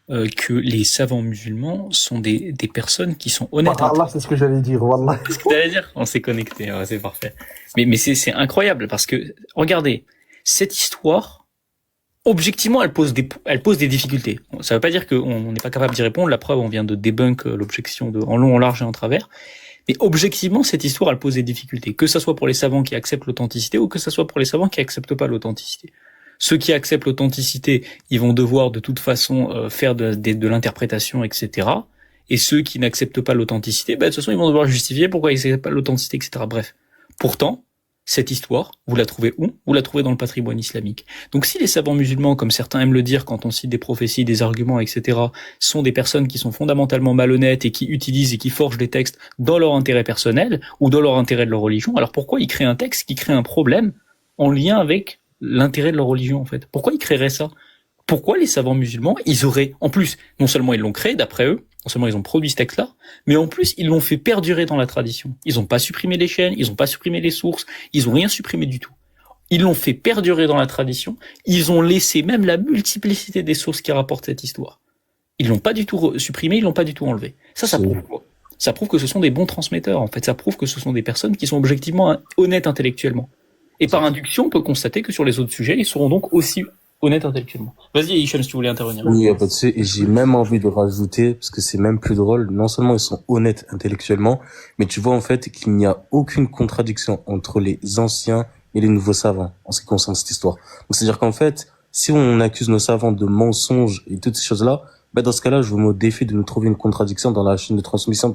que les savants musulmans sont des personnes qui sont honnêtes.
Allah, c'est ce que j'allais dire. Wallah.
C'est ce que t'allais dire. On s'est connecté. Ouais, c'est parfait. Mais c'est incroyable parce que regardez, cette histoire, objectivement, elle pose des difficultés. Ça veut pas dire qu'on n'est pas capable d'y répondre. La preuve, on vient de débunk l'objection en long, en large et en travers. Mais objectivement, cette histoire, elle pose des difficultés. Que ça soit pour les savants qui acceptent l'authenticité ou que ça soit pour les savants qui acceptent pas l'authenticité. Ceux qui acceptent l'authenticité, ils vont devoir de toute façon faire de l'interprétation, etc. Et ceux qui n'acceptent pas l'authenticité, de toute façon, ils vont devoir justifier pourquoi ils n'acceptent pas l'authenticité, etc. Bref. Pourtant, cette histoire, vous la trouvez où? Vous la trouvez dans le patrimoine islamique. Donc si les savants musulmans, comme certains aiment le dire quand on cite des prophéties, des arguments, etc., sont des personnes qui sont fondamentalement malhonnêtes et qui utilisent et qui forgent des textes dans leur intérêt personnel ou dans leur intérêt de leur religion, alors pourquoi ils créent un texte qui crée un problème en lien avec l'intérêt de leur religion, en fait? Pourquoi ils créeraient ça? Pourquoi les savants musulmans, ils auraient, en plus, non seulement ils l'ont créé d'après eux, Non seulement ils ont produit ce texte-là, mais en plus ils l'ont fait perdurer dans la tradition. Ils n'ont pas supprimé les chaînes, ils n'ont pas supprimé les sources, ils n'ont rien supprimé du tout. Ils l'ont fait perdurer dans la tradition, ils ont laissé même la multiplicité des sources qui rapportent cette histoire. Ils l'ont pas du tout supprimé, ils l'ont pas du tout enlevé. Ça prouve quoi? Ça prouve que ce sont des bons transmetteurs, en fait. Ça prouve que ce sont des personnes qui sont objectivement honnêtes intellectuellement. Et par induction, on peut constater que sur les autres sujets, ils seront donc aussi honnêtes intellectuellement. Vas-y, Hicham, si tu voulais intervenir.
Oui, y a pas de souci. Et j'ai même envie de rajouter, parce que c'est même plus drôle, non seulement ils sont honnêtes intellectuellement, mais tu vois en fait qu'il n'y a aucune contradiction entre les anciens et les nouveaux savants en ce qui concerne cette histoire. Donc c'est-à-dire qu'en fait, si on accuse nos savants de mensonges et toutes ces choses-là, bah dans ce cas-là, je vous mets au défi de nous trouver une contradiction dans la chaîne de transmission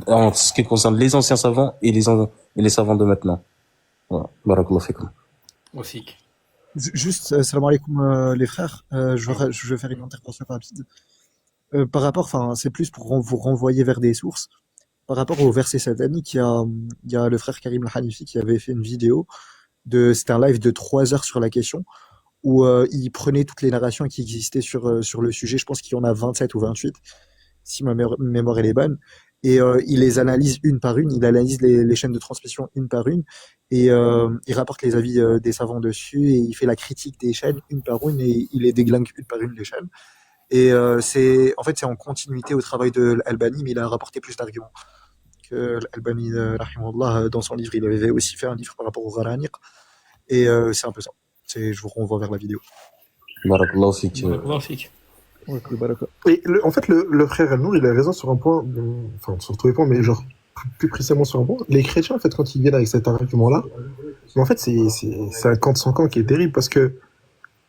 en ce qui concerne les anciens savants et les savants de maintenant. Voilà. Barakallahu fikum.
Wafik.
Juste, salam alaikum les frères, je vais faire une intervention rapide. Par rapport, enfin, c'est plus pour vous renvoyer vers des sources. Par rapport au verset satanique, il y a le frère Karim Al-Hanifi qui avait fait une vidéo c'était un live de 3 heures sur la question, où il prenait toutes les narrations qui existaient sur le sujet. Je pense qu'il y en a 27 ou 28, si ma mémoire elle est bonne. Et il les analyse une par une, il analyse les chaînes de transmission une par une, et il rapporte les avis des savants dessus, et il fait la critique des chaînes une par une, et il les déglingue une par une, les chaînes. Et c'est en continuité au travail de Al-Albani, mais il a rapporté plus d'arguments que Al-Albani, rahimahullah, dans son livre. Il avait aussi fait un livre par rapport au Gharaniq, et c'est un peu ça. Je vous renvoie vers la vidéo.
Barakallahu fik.
Wafik.
Ouais, cool, baraka.
Et en fait, le frère Al-Nour, il a raison sur un point, enfin, sur tous les points, mais genre, plus précisément sur un point. Les chrétiens, en fait, quand ils viennent avec cet argument-là, mais en fait, c'est un camp de son camp qui est terrible, parce que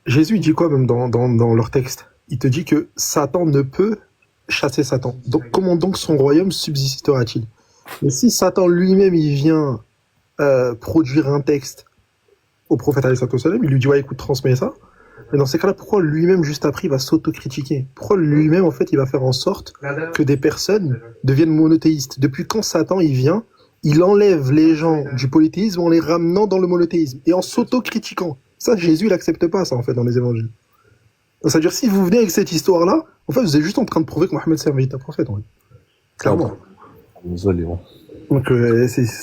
Jésus dit quoi, même dans leur texte? Il te dit que Satan ne peut chasser Satan. Donc, comment donc son royaume subsistera-t-il? Mais si Satan lui-même, il vient produire un texte au prophète alayhi salam, il lui dit, ouais, écoute, transmets ça. Mais dans ces cas-là, pourquoi lui-même, juste après, il va s'autocritiquer? Pourquoi lui-même, en fait, il va faire en sorte que des personnes deviennent monothéistes? Depuis quand Satan, il vient, il enlève les gens du polythéisme en les ramenant dans le monothéisme et en s'autocritiquant. Ça, Jésus, il accepte pas ça, en fait, dans les évangiles. C'est-à-dire, si vous venez avec cette histoire-là, en fait, vous êtes juste en train de prouver que Mohammed c'est un véritable prophète, en fait. Clairement.
Désolé. Hein.
Donc,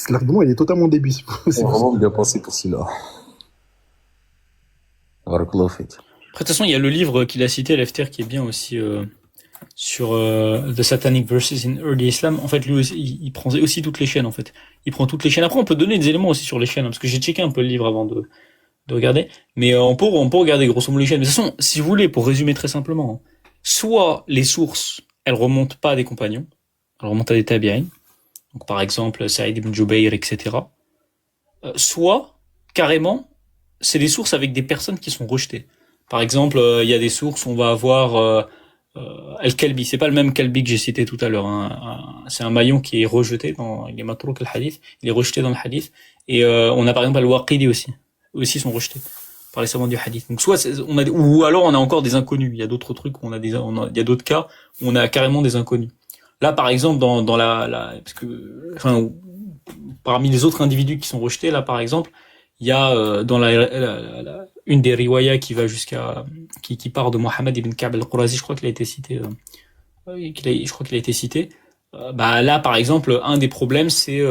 l'argument, il est totalement débile.
C'est vraiment bien pensé pour celui-là. Barakallahu fik.
Après, de toute façon, il y a le livre qu'il a cité, Lefter, qui est bien aussi sur The Satanic Verses in Early Islam. En fait, lui aussi, il prend aussi toutes les chaînes, en fait. Il prend toutes les chaînes. Après, on peut donner des éléments aussi sur les chaînes, hein, parce que j'ai checké un peu le livre avant de regarder. Mais on peut regarder grosso modo les chaînes. Mais de toute façon, si vous voulez, pour résumer très simplement, hein, soit les sources, elles remontent pas à des compagnons, elles remontent à des tabi'in. Donc, par exemple, Saïd ibn Jubayr, etc. Soit, carrément, c'est des sources avec des personnes qui sont rejetées. Par exemple, il y a des sources, on va avoir Al-Kalbi. C'est pas le même Kalbi que j'ai cité tout à l'heure. Hein. C'est un maillon qui est rejeté il est matrouk al-hadith, il est rejeté dans le hadith. Et on a par exemple Al-Waqidi aussi. Eux aussi sont rejetés par les savants du hadith. Donc soit ou alors on a encore des inconnus. Il y a d'autres trucs où il y a d'autres cas où on a carrément des inconnus. Là, par exemple, dans parce que, enfin, parmi les autres individus qui sont rejetés, là, par exemple, il y a dans une des riwayas qui va qui part de Mohammed ibn Ka'b al-Qurazi, je crois qu'il a été cité. Je crois qu'il a été cité. Là, par exemple, un des problèmes, c'est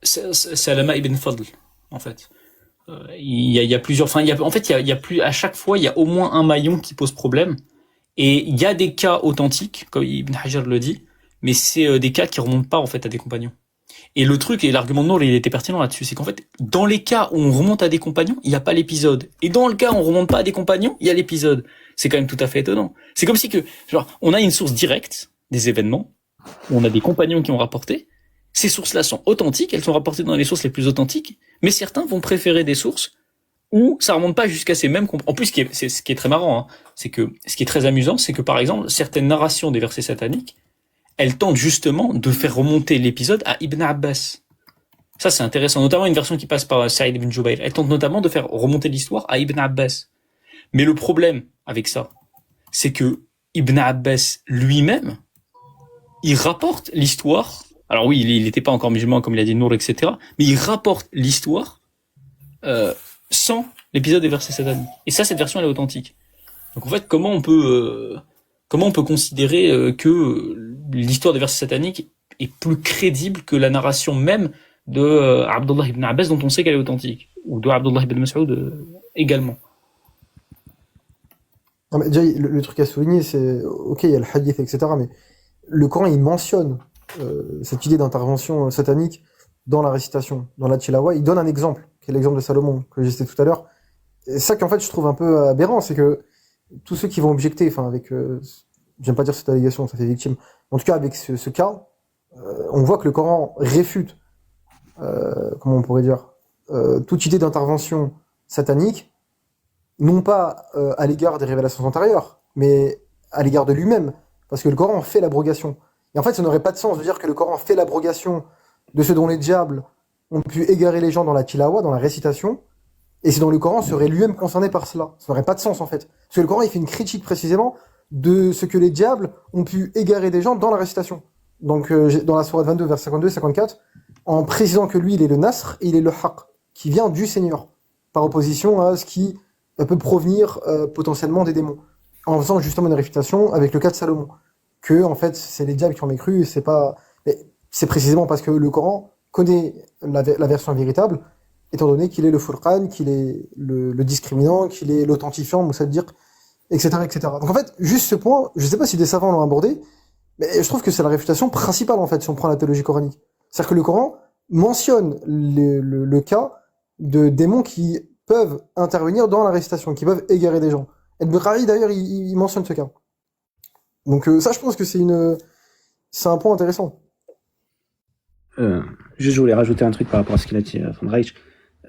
Salama ibn Fadl, en fait. Il y a plusieurs, enfin, il y a plus, à chaque fois, il y a au moins un maillon qui pose problème. Et il y a des cas authentiques, comme Ibn Hajar le dit, mais c'est des cas qui remontent pas, en fait, à des compagnons. Et le truc, et l'argument de Nour, il était pertinent là-dessus, c'est qu'en fait, dans les cas où on remonte à des compagnons, il n'y a pas l'épisode. Et dans le cas où on remonte pas à des compagnons, il y a l'épisode. C'est quand même tout à fait étonnant. C'est comme si on a une source directe des événements, où on a des compagnons qui ont rapporté. Ces sources-là sont authentiques, elles sont rapportées dans les sources les plus authentiques, mais certains vont préférer des sources où ça remonte pas jusqu'à ces mêmes compagnons. En plus, ce qui est très marrant, hein, c'est que, ce qui est très amusant, c'est que par exemple, certaines narrations des versets sataniques, elles tentent justement de faire remonter l'épisode à Ibn Abbas. Ça, c'est intéressant. Notamment une version qui passe par Saïd ibn Jubayr. Elle tente notamment de faire remonter l'histoire à Ibn Abbas. Mais le problème avec ça, c'est que Ibn Abbas lui-même, il rapporte l'histoire. Alors oui, il n'était pas encore musulman, comme il a dit Nour, etc. Mais il rapporte l'histoire sans l'épisode des versets sataniques. Et ça, cette version, elle est authentique. Donc en fait, comment on peut considérer que l'histoire des versets sataniques est plus crédible que la narration même de Abdullah ibn Abbas dont on sait qu'elle est authentique, ou de Abdullah ibn Mas'ud également.
Non, mais déjà, le truc à souligner, c'est, ok, il y a le hadith, etc., mais le Coran, il mentionne cette idée d'intervention satanique dans la récitation, dans la tilawa. Il donne un exemple, qui est l'exemple de Salomon, que j'ai cité tout à l'heure. Et ça qu'en fait, je trouve un peu aberrant, c'est que tous ceux qui vont objecter, enfin, avec, j'aime pas dire cette allégation, ça fait victime, en tout cas, avec ce cas, on voit que le Coran réfute, comment on pourrait dire, toute idée d'intervention satanique, non pas à l'égard des révélations antérieures, mais à l'égard de lui-même, parce que le Coran fait l'abrogation. Et en fait, ça n'aurait pas de sens de dire que le Coran fait l'abrogation de ce dont les diables ont pu égarer les gens dans la tilawa, dans la récitation, et ce dont le Coran serait lui-même concerné par cela. Ça n'aurait pas de sens, en fait. Parce que le Coran, il fait une critique précisément de ce que les diables ont pu égarer des gens dans la récitation. Donc, dans la sourate 22, versets 52 et 54, en précisant que lui, il est le Nasr, et il est le Haqq, qui vient du Seigneur, par opposition à ce qui peut provenir potentiellement des démons, en faisant justement une réfutation avec le cas de Salomon, que en fait c'est les diables qui ont mécru, et c'est pas, mais c'est précisément parce que le Coran connaît la version véritable, étant donné qu'il est le Furqan, qu'il est le discriminant, qu'il est l'authentifiant, Moussadir, etc., etc. Donc en fait, juste ce point, je sais pas si des savants l'ont abordé, mais je trouve que c'est la réfutation principale en fait, si on prend la théologie coranique. C'est-à-dire que le Coran mentionne le cas de démons qui peuvent intervenir dans la récitation, qui peuvent égarer des gens. Et Bukhari, d'ailleurs, il mentionne ce cas. Donc ça, je pense que c'est un point intéressant.
Juste, je voulais rajouter un truc par rapport à ce qu'il a dit, Van Reich.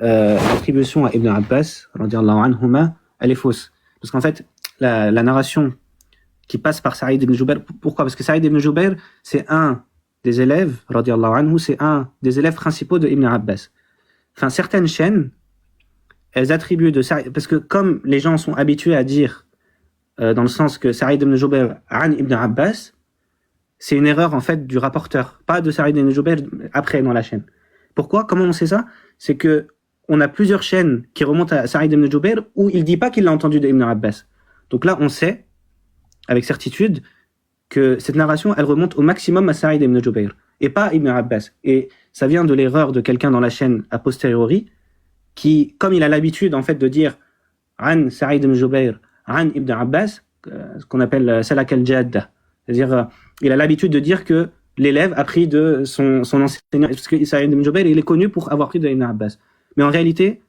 L'attribution à Ibn Abbas, radiallahu anhuma, elle est fausse. Parce qu'en fait, la narration qui passe par Saïd ibn Jubayr, pourquoi? Parce que Saïd ibn Jubayr, c'est un des élèves, radiallahu anhu, c'est un des élèves principaux de Ibn Abbas. Enfin, certaines chaînes, elles attribuent de Saïd, parce que comme les gens sont habitués à dire, dans le sens que Saïd ibn Jubayr an ibn Abbas, c'est une erreur en fait du rapporteur, pas de Saïd ibn Jubayr après dans la chaîne. Pourquoi? Comment on sait ça? C'est que on a plusieurs chaînes qui remontent à Saïd ibn Jubayr où il dit pas qu'il l'a entendu de Ibn Abbas. Donc là, on sait avec certitude que cette narration, elle remonte au maximum à Saïd ibn Jubayr et pas à Ibn Abbas. Et ça vient de l'erreur de quelqu'un dans la chaîne a posteriori qui, comme il a l'habitude en fait de dire An Saïd ibn Jubayr, An Ibn Abbas, ce qu'on appelle Salak al-Jadda, c'est-à-dire il a l'habitude de dire que l'élève a pris de son enseignant, parce que Saïd ibn Jubayr, il est connu pour avoir pris de Ibn Abbas. Mais en réalité,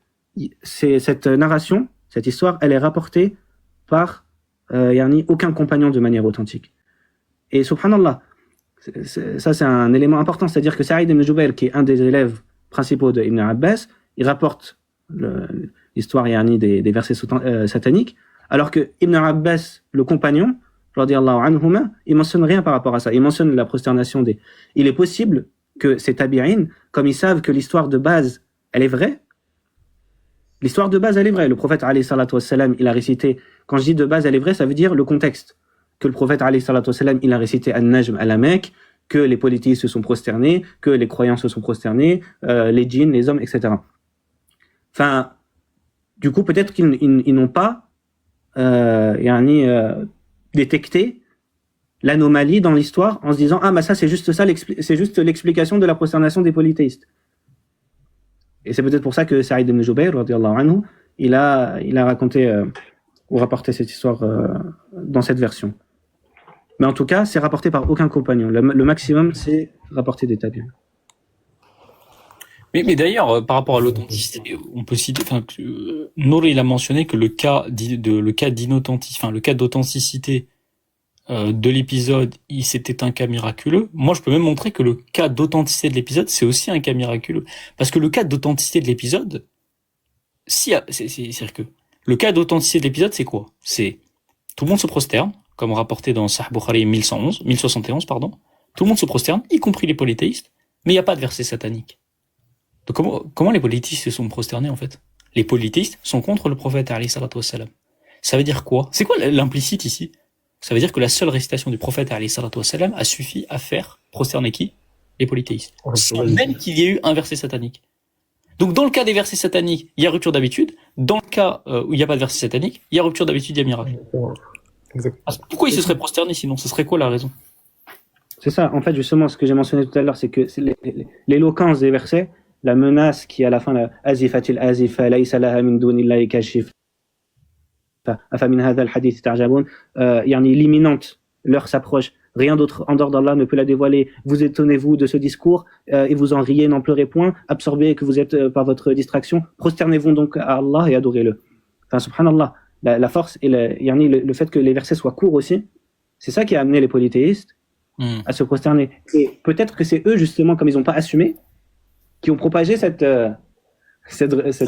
c'est cette narration, cette histoire, elle est rapportée par aucun compagnon de manière authentique. Et subhanallah, ça c'est un élément important, c'est-à-dire que Saïd ibn Jubayr, qui est un des élèves principaux de Ibn Abbas, il rapporte l'histoire des versets sataniques, alors que Ibn Abbas, le compagnon, radiyallahu anhuma, il mentionne rien par rapport à ça. Il mentionne la prosternation des... Il est possible que ces tabi'in, comme ils savent que l'histoire de base, elle est vraie, l'histoire de base, elle est vraie. Le prophète, alayhi salatu wassalam, il a récité... Quand je dis de base, elle est vraie, ça veut dire le contexte. Que le prophète, alayhi salatu wassalam, il a récité An-Najm à la Mecque, que les polythéistes se sont prosternés, que les croyants se sont prosternés, les djinns, les hommes, etc. Enfin, du coup, peut-être qu'ils n'ont pas détecté l'anomalie dans l'histoire en se disant ah, bah ça, c'est juste ça, c'est juste l'explication de la prosternation des polythéistes. Et c'est peut-être pour ça que Saïd ibn Jubayr, radiyallahu anhu, il a raconté ou rapporté cette histoire dans cette version. Mais en tout cas, c'est rapporté par aucun compagnon. Le maximum, c'est rapporté des tabi'in.
Mais d'ailleurs, par rapport à l'authenticité, on peut citer, Nour, il a mentionné que le cas d'authenticité de l'épisode, c'était un cas miraculeux. Moi, je peux même montrer que le cas d'authenticité de l'épisode, c'est aussi un cas miraculeux. Parce que le cas d'authenticité de l'épisode, c'est-à-dire que le cas d'authenticité de l'épisode, c'est quoi? C'est tout le monde se prosterne, comme rapporté dans Sahih Bukhari 1071, pardon. Tout le monde se prosterne, y compris les polythéistes, mais il n'y a pas de verset satanique. Donc comment les polythéistes se sont prosternés en fait? Les polythéistes sont contre le prophète alayhi salatu wassalam. Ça veut dire quoi? C'est quoi l'implicite ici? Ça veut dire que la seule récitation du prophète alayhi salatu wassalam a suffi à faire prosterner qui? Les polythéistes. Sans même qu'il y ait eu un verset satanique. Donc dans le cas des versets sataniques, il y a rupture d'habitude. Dans le cas où il n'y a pas de verset satanique, il y a rupture d'habitude, il y a miracle.
Exact.
Pourquoi il se serait prosterné sinon? Ce serait quoi la raison?
C'est ça, en fait, justement, ce que j'ai mentionné tout à l'heure, c'est que l'éloquence des versets, la menace qui est à la fin, la azifatil azifa, laysa laha min dunillahi kashif, afamin hadha al-hadith ta'jabun, yani l'imminente, l'heure s'approche, rien d'autre en dehors d'Allah ne peut la dévoiler. Vous étonnez-vous de ce discours et vous en riez, n'en pleurez point, absorbez que vous êtes par votre distraction, prosternez-vous donc à Allah et adorez-le. Enfin, subhanallah, la force et le fait que les versets soient courts aussi, c'est ça qui a amené les polythéistes à se prosterner. Et peut-être que c'est eux, justement, comme ils n'ont pas assumé, qui ont propagé cette
a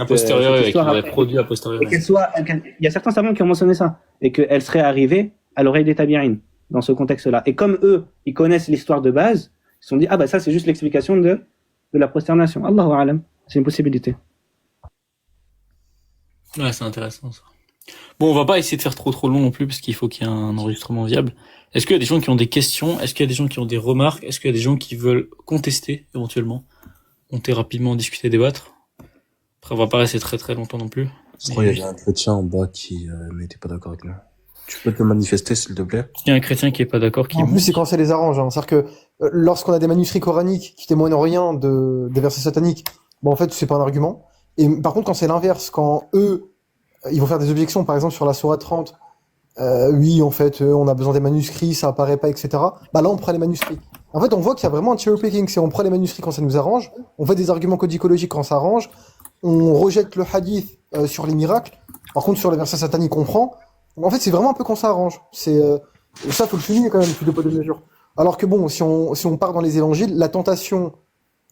posteriori,
cette histoire
qui produit a posteriori.
Et il y a certains savants qui ont mentionné ça, et qu'elle serait arrivée à l'oreille des tabi'in, dans ce contexte-là. Et comme eux, ils connaissent l'histoire de base, ils se sont dit, ah bah ça c'est juste l'explication de la prosternation. Allahu a'lam, c'est une possibilité.
Ouais, c'est intéressant ça. Bon, on va pas essayer de faire trop long non plus, parce qu'il faut qu'il y ait un enregistrement viable. Est-ce qu'il y a des gens qui ont des questions? Est-ce qu'il y a des gens qui ont des remarques? Est-ce qu'il y a des gens qui veulent contester, éventuellement? Monter rapidement, discuter, débattre. Après, on va pas rester très longtemps non plus.
Je crois qu'il y avait un chrétien en bas qui n'était pas d'accord avec nous. Tu peux te manifester, s'il te plaît?
Il y a un chrétien qui est pas d'accord, qui
En plus, c'est quand ça les arrange. Hein. C'est-à-dire que lorsqu'on a des manuscrits coraniques qui témoignent rien des versets sataniques, bon, en fait, c'est pas un argument. Et par contre, quand c'est l'inverse, quand eux, ils vont faire des objections, par exemple, sur la sourate 30, oui, en fait, on a besoin des manuscrits, ça apparaît pas, etc. Bah là, on prend les manuscrits. En fait, on voit qu'il y a vraiment un cherry picking, c'est on prend les manuscrits quand ça nous arrange, on fait des arguments codicologiques quand ça arrange, on rejette le hadith sur les miracles, par contre, sur les versets sataniques, on prend. Donc, en fait, c'est vraiment un peu quand ça arrange. Ça, faut le souligner quand même, plus de poids de mesure. Alors que bon, si on part dans les évangiles, la tentation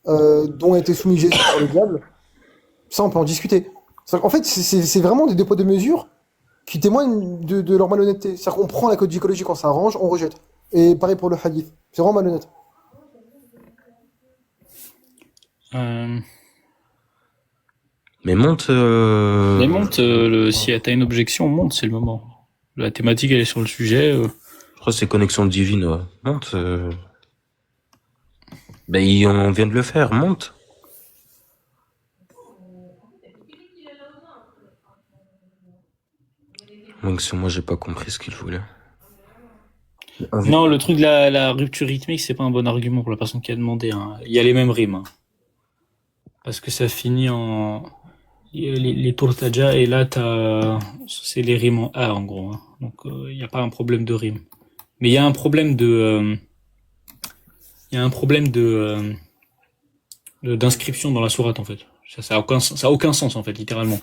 dont a été soumis Jésus par le diable, ça, on peut en discuter. En fait, c'est vraiment des deux poids de mesure qui témoignent de leur malhonnêteté. C'est-à-dire qu'on prend la codicologie quand ça arrange, on rejette. Et pareil pour le hadith. C'est vraiment malhonnête.
Mais monte.
Mais monte, si t'as une objection, monte, c'est le moment. La thématique, elle est sur le sujet.
Je crois que c'est connexion divine, ouais. Monte. Ben, on vient de le faire, monte. Donc, moi, j'ai pas compris ce qu'il voulait.
Non, le truc de la rupture rythmique, c'est pas un bon argument pour la personne qui a demandé. Hein. Il y a les mêmes rimes. Hein. Parce que ça finit en... Les tourtaja, et là, c'est les rimes en A, en gros. Hein. Donc, il n'y a pas un problème de rime. Mais il y a un problème d'inscription dans la sourate, en fait. Ça a aucun sens, en fait, littéralement.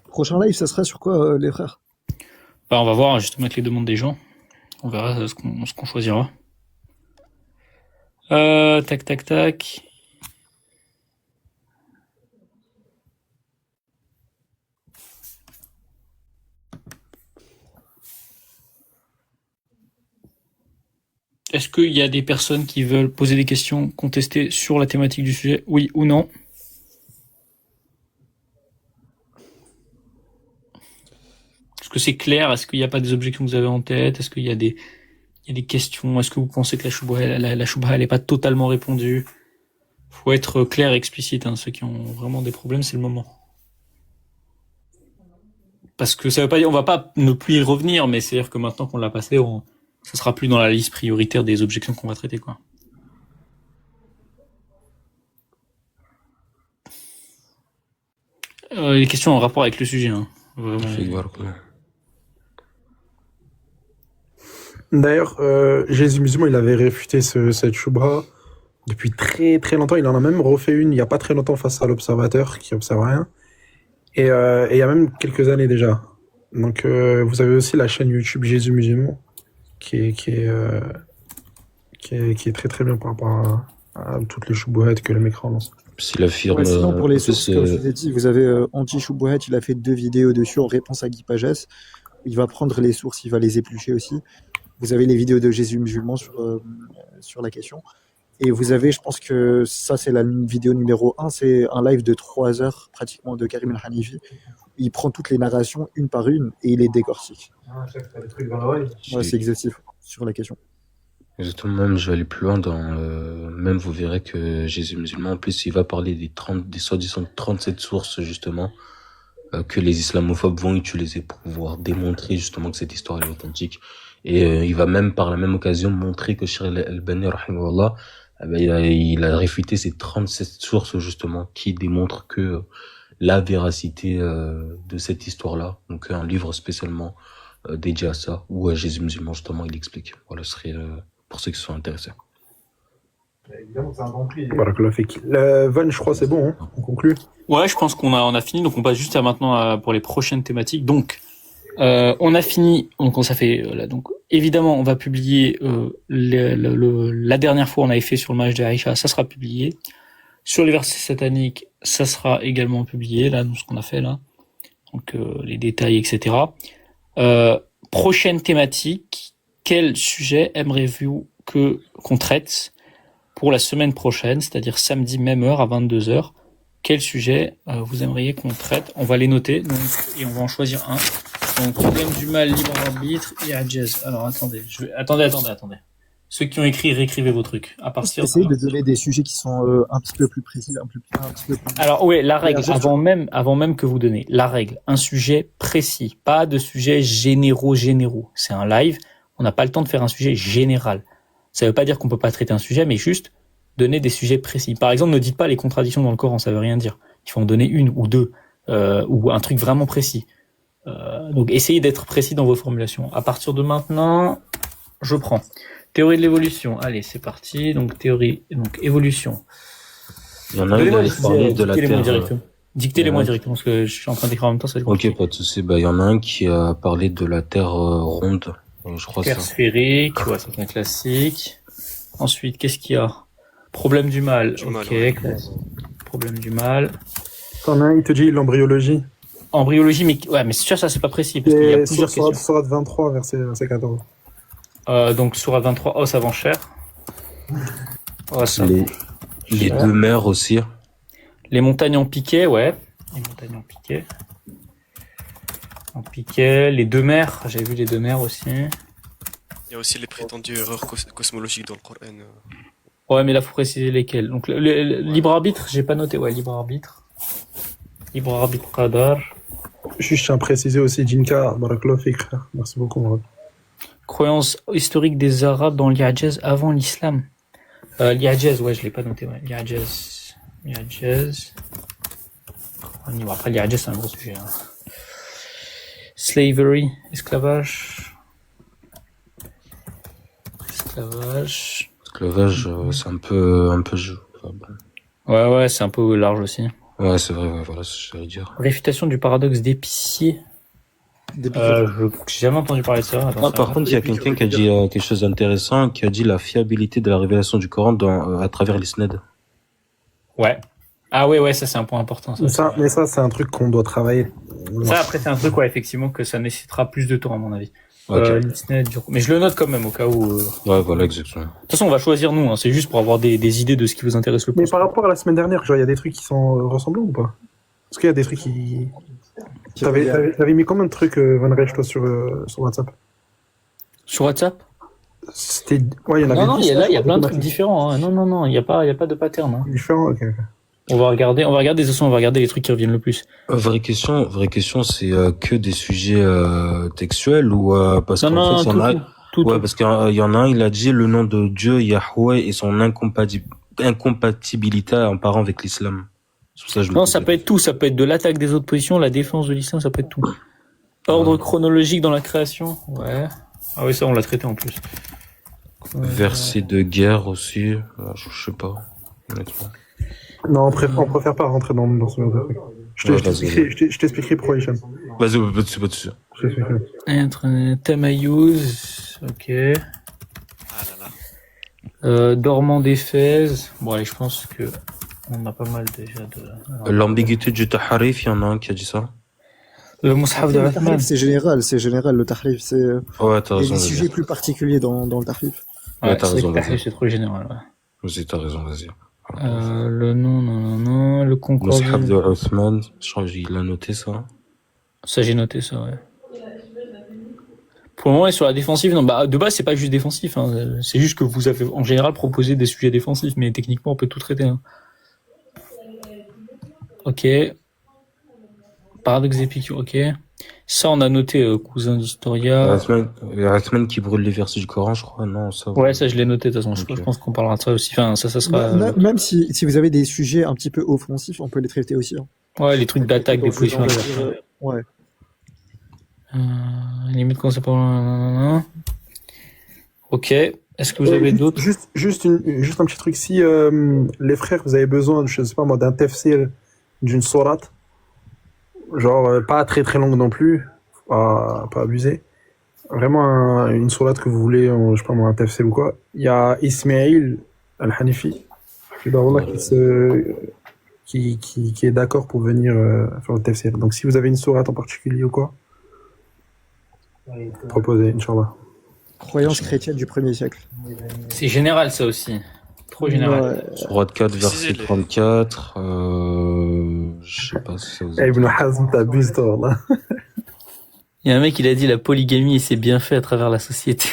Prochain live, ça sera sur quoi, les frères?
Bah, on va voir justement avec les demandes des gens. On verra ce qu'on choisira. Tac. Est-ce qu'il y a des personnes qui veulent poser des questions, contester sur la thématique du sujet, oui ou non? Est-ce que c'est clair? Est-ce qu'il n'y a pas des objections que vous avez en tête? Est-ce qu'il y a des questions? Est-ce que vous pensez que la shubha elle est pas totalement répondue? Faut être clair et explicite, hein. Ceux qui ont vraiment des problèmes, c'est le moment. Parce que ça veut pas dire, on va pas ne plus y revenir, mais c'est-à-dire que maintenant qu'on l'a passé, ça sera plus dans la liste prioritaire des objections qu'on va traiter, quoi. Les questions en rapport avec le sujet, hein. Vraiment.
D'ailleurs, Jésus musulman, il avait réfuté cette choubra depuis très très longtemps. Il en a même refait une il y a pas très longtemps face à l'observateur qui observe rien. Et il y a même quelques années déjà. Donc vous avez aussi la chaîne YouTube Jésus musulman qui est très très bien par rapport à toutes les choubouettes que le mec lance.
S'il affirme.
Ouais, sinon, pour les sources, comme je vous ai dit, vous avez Anti-Choubouhet, il a fait 2 vidéos dessus en réponse à Guy Pagès. Il va prendre les sources, il va les éplucher aussi. Vous avez les vidéos de Jésus musulman sur la question. Et vous avez, je pense que ça, c'est la vidéo numéro 1, c'est un live de 3 heures pratiquement de Karim El-Hanifi. Il prend toutes les narrations une par une et il les décortique. Ouais, c'est exhaustif sur la question.
Exactement, même je vais aller plus loin même vous verrez que Jésus musulman, en plus, il va parler des soi-disant 37 sources, justement, que les islamophobes vont utiliser pour pouvoir démontrer, justement, que cette histoire est authentique. Et, il va même, par la même occasion, montrer que Cheikh Al-Albani, rahimahullah, il a réfuté ces 37 sources, justement, qui démontrent que la véracité, de cette histoire-là. Donc, un livre spécialement, dédié à ça, où Jésus musulman, justement, il explique. Voilà, ce serait, pour ceux qui sont intéressés.
Évidemment, c'est un bon prix. Barakallah fik. Van, je crois, c'est bon, hein. On conclut.
Ouais, je pense qu'on a fini, donc on passe juste à maintenant pour les prochaines thématiques. Donc, on a fini, donc ça fait là, donc évidemment on va publier la dernière fois on avait fait sur le match de Aïcha, ça sera publié. Sur les versets sataniques, ça sera également publié là, donc ce qu'on a fait là, donc les détails, etc. Prochaine thématique, quel sujet aimeriez-vous qu'on traite pour la semaine prochaine, c'est-à-dire samedi même heure à 22h? Quel sujet vous aimeriez qu'on traite? On va les noter donc, et on va en choisir un. Donc, problème du mal, libre arbitre et adjaz. Alors, attendez. Attendez. Ceux qui ont écrit, réécrivez vos trucs. À partir
Essayez de donner des sujets qui sont un petit peu plus précis, un petit peu plus...
Alors, oui, la règle, avant même que vous donnez. La règle, un sujet précis. Pas de sujets généraux. C'est un live. On n'a pas le temps de faire un sujet général. Ça veut pas dire qu'on peut pas traiter un sujet, mais juste donner des sujets précis. Par exemple, ne dites pas les contradictions dans le Coran, ça veut rien dire. Il faut en donner une ou deux, ou un truc vraiment précis. Donc, essayez d'être précis dans vos formulations. À partir de maintenant, je prends. Théorie de l'évolution. Allez, c'est parti. Donc, évolution.
Il y en a un qui a parlé de la Terre.
Dictez-les-moi directement, parce que je suis en train d'écrire en même temps, ça va être compliqué.
Ok, pas de souci. Il y en a un qui a parlé de la Terre ronde. Je crois
Terre sphérique, ouais, c'est un classique. Ensuite, qu'est-ce qu'il y a? Problème du mal. Ok, problème du mal.
T'en as un, il te dit l'embryologie.
Embryologie, mais c'est sûr, ça c'est pas précis, parce qu'il y a plusieurs questions.
Sourate 23, verset 14.
Donc, Sourate 23, oh, ça vend cher. Oh, ça
les deux mers aussi.
Les montagnes en piquet, ouais. Les montagnes en piquet. En piquet, les deux mers, j'avais vu les deux mers aussi.
Il y a aussi les prétendues erreurs cosmologiques dans le Coran.
Ouais, mais là, faut préciser lesquelles. Donc, le libre arbitre, j'ai pas noté, ouais, libre arbitre. Libre arbitre qadar.
Je tiens à préciser aussi, Jinka, barakallahu fik, frère. Merci beaucoup.
Croyance historique des Arabes dans l'I'ajaz avant l'islam. L'I'ajaz, ouais, je l'ai pas noté, ouais. L'I'ajaz. Après, l'I'ajaz, c'est un gros sujet, hein. Slavery, esclavage,
c'est un peu jeu. Enfin, bon.
Ouais, c'est un peu large aussi.
Ouais, c'est vrai, ouais, voilà ce que j'allais dire.
Réfutation du paradoxe d'épicier. J'ai jamais entendu parler de ça. Attends,
par contre, il y a quelqu'un qui a dit quelque chose d'intéressant, qui a dit la fiabilité de la révélation du Coran à travers l'isnad.
Ouais. Ah ouais, ça c'est un point important.
Mais ça, c'est un truc qu'on doit travailler.
Ça, après, c'est un truc, ouais, effectivement, que ça nécessitera plus de temps, à mon avis.
Okay.
Mais je le note quand même, au cas où...
Ouais, voilà, exactement.
De toute façon, on va choisir nous, hein. C'est juste pour avoir des idées de ce qui vous intéresse le plus.
Mais par rapport à la semaine dernière, genre, il y a des trucs qui sont ressemblants ou pas? Est-ce qu'il y a des trucs qui... T'avais mis combien de trucs, Van Rech, toi, sur WhatsApp?
Sur WhatsApp?
Ouais, il y en avait.
Non, il y a plein de trucs différents, hein. Non, il y a pas de pattern, hein.
Différent, ok.
On va regarder, de toute façon, on va regarder les trucs qui reviennent le plus.
Vraie question, c'est que des sujets textuels ou parce qu'en fait, il y en a parce qu'il y en a un, il a dit le nom de Dieu Yahweh et son incompatibilité en parlant avec l'islam.
Ça peut être tout, ça peut être de l'attaque des autres positions, la défense de l'islam, ça peut être tout. Ordre chronologique dans la création, ouais. Ah oui, ça on l'a traité en plus.
Verset de guerre aussi, je sais pas, honnêtement.
Non, on préfère pas rentrer dans ce genre de truc. Je t'expliquerai pourquoi, Hicham.
Vas-y, pas de souci.
Tamayouz, ok.
Ah là là.
Dormant d'Éphèse. Bon, allez, je pense que on a pas mal déjà de...
L'ambiguïté du taharif, il y en a un qui a dit ça.
Le Mus'haf de Rahman.
C'est général, le tahrif, c'est...
Ouais, t'as raison.
Il y a des sujets plus particuliers dans le tahrif.
Ouais, t'as raison. C'est trop général, ouais.
Vas-y, t'as raison, vas-y.
Le nom, non, le concours.
Mus'haf de Othman, je crois qu'il a noté ça.
Ça, j'ai noté ça, ouais. Pour le moment, et sur la défensive, non, bah, de base, c'est pas juste défensif, hein. C'est juste que vous avez, en général, proposé des sujets défensifs, mais techniquement, on peut tout traiter, hein. Ok. Paradoxe d'Épicure, ok. Ça, on a noté, cousin d'Historia.
Othman qui brûle les versets du Coran, je crois, non, ça.
Ouais, ça, je l'ai noté, de toute façon.
Ok.
Je pense qu'on parlera de ça aussi. Enfin, ça sera,
Même si vous avez des sujets un petit peu offensifs, on peut les traiter aussi. Hein.
ouais, les trucs d'attaque, des positions adverses.
Ouais.
Limite quand c'est pas... Ok. Est-ce que vous avez d'autres?
Juste un petit truc. Si les frères, vous avez besoin, je sais pas moi, d'un tafsir d'une sourate, genre pas très très longue non plus, pas abuser. Vraiment une sourate que vous voulez, je sais pas moi, un tafsir ou quoi. Il y a Ismaïl al-Hanifi, qui est d'accord pour venir faire le tafsir. Donc si vous avez une sourate en particulier ou quoi, proposez, Inch'Allah.
Croyance chrétienne du 1er siècle.
C'est général, ça aussi. Trop général.
Ouais.
Sourate 4, verset
Précisez-les.
34, je sais pas si ça vous
Eh, Ibn Hazm, t'abuses, toi, là.
Il y a un mec, il a dit la polygamie, c'est bien fait à travers la société.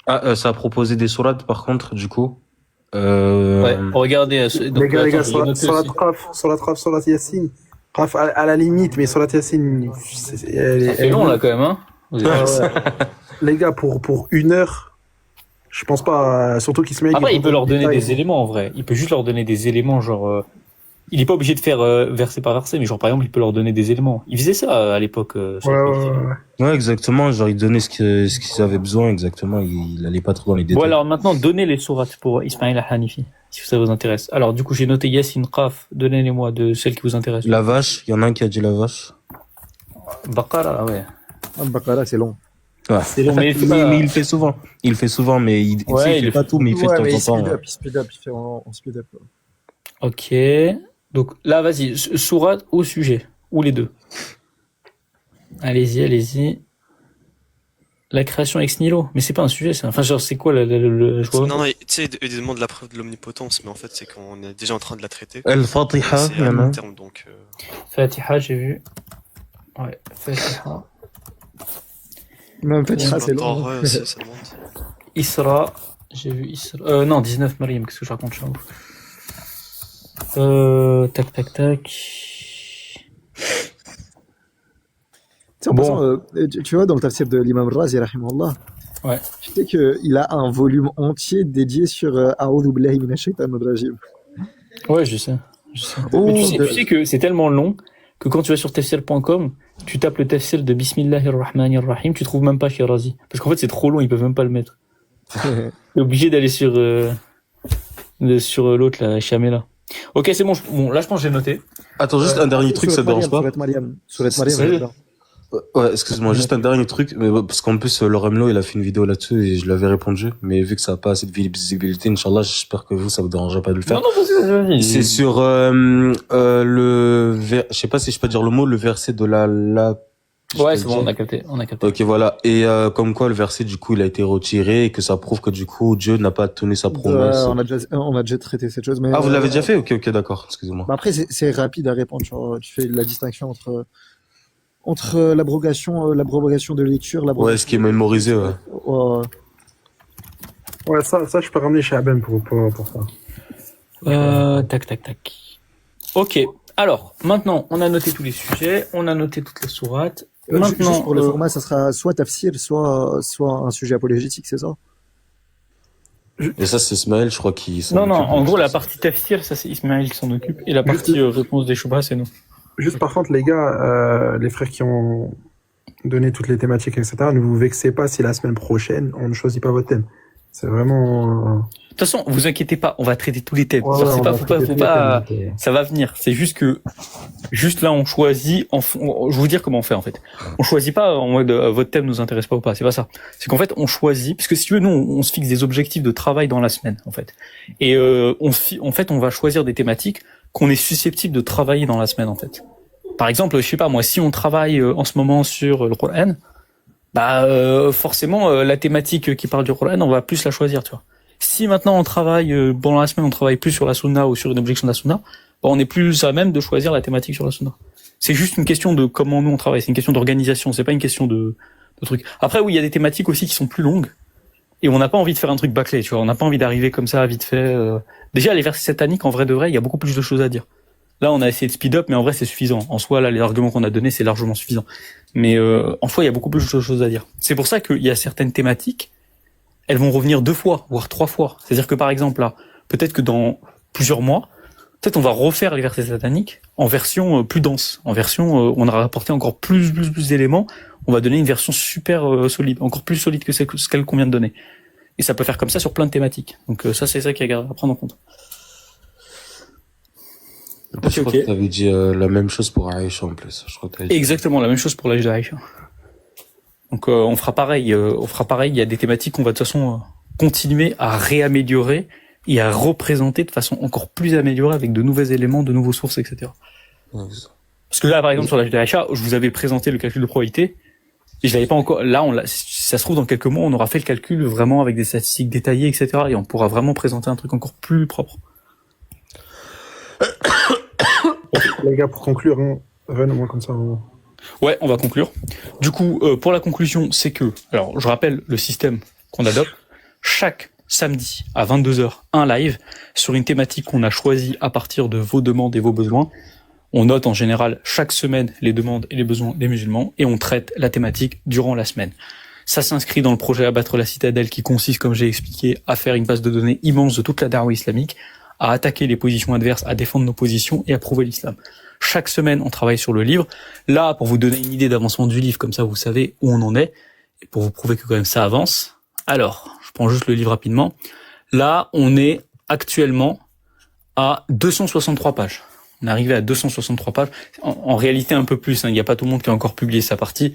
Ça a proposé des sourates, par contre, du coup.
Ouais, regardez. Donc,
Les gars,
attends, je l'ai
Surat
noté aussi.
Qaf, Surat Yassine. Qaf, à la limite, mais Surat Yassine,
C'est long, là, quand même, hein. Vous êtes-
Les gars, pour 1 heure, je pense pas, surtout qu'Ismaël.
Après, il peut leur donner des éléments, en vrai. Il peut juste leur donner des éléments, genre... Il est pas obligé de faire verset par verset, mais genre, par exemple, il peut leur donner des éléments. Il faisait ça à l'époque. Sur le petit.
Ouais, exactement. Genre, il donnait ce qu'ils avaient besoin, exactement. Il allait pas trop dans les détails.
Bon, alors maintenant, donnez les sourates pour Ismaël al-Hanifi, si ça vous intéresse. Alors, du coup, j'ai noté Yassine, Qaf. Donnez-les-moi de celles qui vous intéressent.
La vache, il y en a un qui a dit la vache.
Baqara, ouais.
Baqara, c'est long.
Ouais.
C'est long, mais
Mais il le fait souvent. Il le fait souvent, mais il, tu
Ouais,
sais, il
il
fait
le
pas
fait.
tout, mais il fait
Ouais,
de
mais
temps en temps.
il speed up, il fait en speed up. Quoi.
Ok. Donc là, vas-y, sourate au sujet. Ou les deux. Allez-y, allez-y. La création ex nihilo. Mais c'est pas un sujet, ça. Enfin, genre, c'est quoi je vois
Non, tu sais, ils demandent la preuve de l'omnipotence, mais en fait, c'est qu'on est déjà en train de la traiter.
Al-Fatiha,
C'est
il y
à
en a
long
un.
terme, donc.
Fatiha, j'ai vu. Ouais, Fatiha.
Même Fatiha, c'est
Temps,
long.
ouais, aussi, ça demande.
Isra, j'ai vu Isra. Non, 19 Mariam, qu'est-ce que je raconte, Charles tac.
En
Bon.
passant, tu vois, dans le tafsir de l'imam Razi, rahimahullah,
Ouais.
tu sais qu'il a un volume entier dédié sur A'udhu billahi minash shaitanir rajim.
Ouais, je sais.
Oh,
Mais tu sais que c'est tellement long que quand tu vas sur tafsir.com, tu tapes le tafsir de Bismillahirrahmanirrahim, tu trouves même pas chez Razi. Parce qu'en fait, c'est trop long, ils peuvent même pas le mettre. T'es obligé d'aller sur l'autre, là, Shamela. Ok, c'est bon, bon, là, je pense que j'ai noté.
Attends, juste un dernier truc, ça te dérange pas?
Surat Mariam.
Ouais, excuse-moi, juste un dernier truc, mais parce qu'en plus, Lauremlo, il a fait une vidéo là-dessus et je lui avais répondu, mais vu que ça a pas assez de visibilité, Inch'Allah, j'espère que vous, ça vous dérangera pas de le faire.
Non, vas-y.
C'est sur, je sais pas si je peux dire le mot, le verset de
Ouais, c'est bon, on a capté.
Ok, voilà. Et comme quoi le verset du coup il a été retiré et que ça prouve que du coup Dieu n'a pas tenu sa promesse.
On a déjà traité cette chose. Mais,
Ah, vous l'avez déjà fait? Ok, d'accord. Excusez-moi.
Bah après, c'est rapide à répondre. Tu fais la distinction entre l'abrogation de lecture,
Ouais, ce qui est mémorisé, ouais.
Ouais, ça, je peux ramener chez Abem pour ça.
Tac. Ok. Alors, maintenant, on a noté tous les sujets, on a noté toutes les sourates. Maintenant,
juste pour le format, ça sera soit tafsir, soit un sujet apologétique, c'est ça?
Et ça, c'est Ismaël, je crois, qui s'en
Non,
occupe,
en gros, la
ça.
partie tafsir, ça c'est Ismaël qui s'en occupe, et la partie réponse des choubas, c'est nous.
Juste par contre, les gars, les frères qui ont donné toutes les thématiques, etc., ne vous vexez pas si la semaine prochaine, on ne choisit pas votre thème. C'est vraiment...
De toute façon, vous inquiétez pas, on va traiter tous les thèmes.
Ouais,
Genre,
on va
faut
traiter tous les
pas,
thèmes,
ça va venir. C'est juste là, on choisit, je vais vous dire comment on fait, en fait. On choisit pas en mode, votre thème nous intéresse pas ou pas. C'est pas ça. C'est qu'en fait, on choisit, parce que si tu veux, nous, on se fixe des objectifs de travail dans la semaine, en fait. Et, en fait, on va choisir des thématiques qu'on est susceptible de travailler dans la semaine, en fait. Par exemple, je sais pas, moi, si on travaille en ce moment sur le Coran, Forcément, la thématique qui parle du Coran, on va plus la choisir, tu vois. Si maintenant on travaille, pendant la semaine, on travaille plus sur la sunna ou sur une objection de la sunna, on est plus à même de choisir la thématique sur la sunna. C'est juste une question de comment nous on travaille, c'est une question d'organisation, c'est pas une question de truc. Après, oui, il y a des thématiques aussi qui sont plus longues, et on n'a pas envie de faire un truc bâclé, tu vois, on n'a pas envie d'arriver comme ça, vite fait. Déjà, les versets sataniques, en vrai de vrai, il y a beaucoup plus de choses à dire. Là, on a essayé de speed up, mais en vrai, c'est suffisant. En soi, là, les arguments qu'on a donnés, c'est largement suffisant. Mais en soi, il y a beaucoup plus de choses à dire. C'est pour ça qu'il y a certaines thématiques, elles vont revenir 2 fois, voire 3 fois. C'est-à-dire que, par exemple, là, peut-être que dans plusieurs mois, peut-être on va refaire les versets sataniques en version plus dense, en version où on aura apporté encore plus d'éléments. On va donner une version super solide, encore plus solide que ce qu'on vient de donner. Et ça peut faire comme ça sur plein de thématiques. Donc ça, c'est ça qu'il y a à prendre en compte.
Je crois que t'avais dit la même chose pour Aïcha en plus. Je crois que t'avais dit...
Exactement, la même chose pour l'âge d'Aïcha. Donc on fera pareil. Il y a des thématiques qu'on va de toute façon continuer à réaméliorer et à représenter de façon encore plus améliorée avec de nouveaux éléments, de nouveaux sources, etc. Parce que là, par exemple, sur l'âge d'Aïcha, je vous avais présenté le calcul de probabilité. Et je l'avais pas encore. Là, ça se trouve dans quelques mois, on aura fait le calcul vraiment avec des statistiques détaillées, etc. Et on pourra vraiment présenter un truc encore plus propre.
Les gars, pour conclure, Ren, au moins comme ça.
Ouais, on va conclure. Du coup, pour la conclusion, c'est que, alors, je rappelle le système qu'on adopte. Chaque samedi à 22h, un live sur une thématique qu'on a choisie à partir de vos demandes et vos besoins. On note en général chaque semaine les demandes et les besoins des musulmans et on traite la thématique durant la semaine. Ça s'inscrit dans le projet Abattre la Citadelle qui consiste, comme j'ai expliqué, à faire une base de données immense de toute la da'wa islamique, à attaquer les positions adverses, à défendre nos positions et à prouver l'islam. Chaque semaine, on travaille sur le livre. Là, pour vous donner une idée d'avancement du livre, comme ça vous savez où on en est, et pour vous prouver que quand même ça avance. Alors, je prends juste le livre rapidement. Là, on est actuellement à 263 pages. On est arrivé à 263 pages. En réalité, un peu plus. Il n'y a pas tout le monde qui a encore publié sa partie.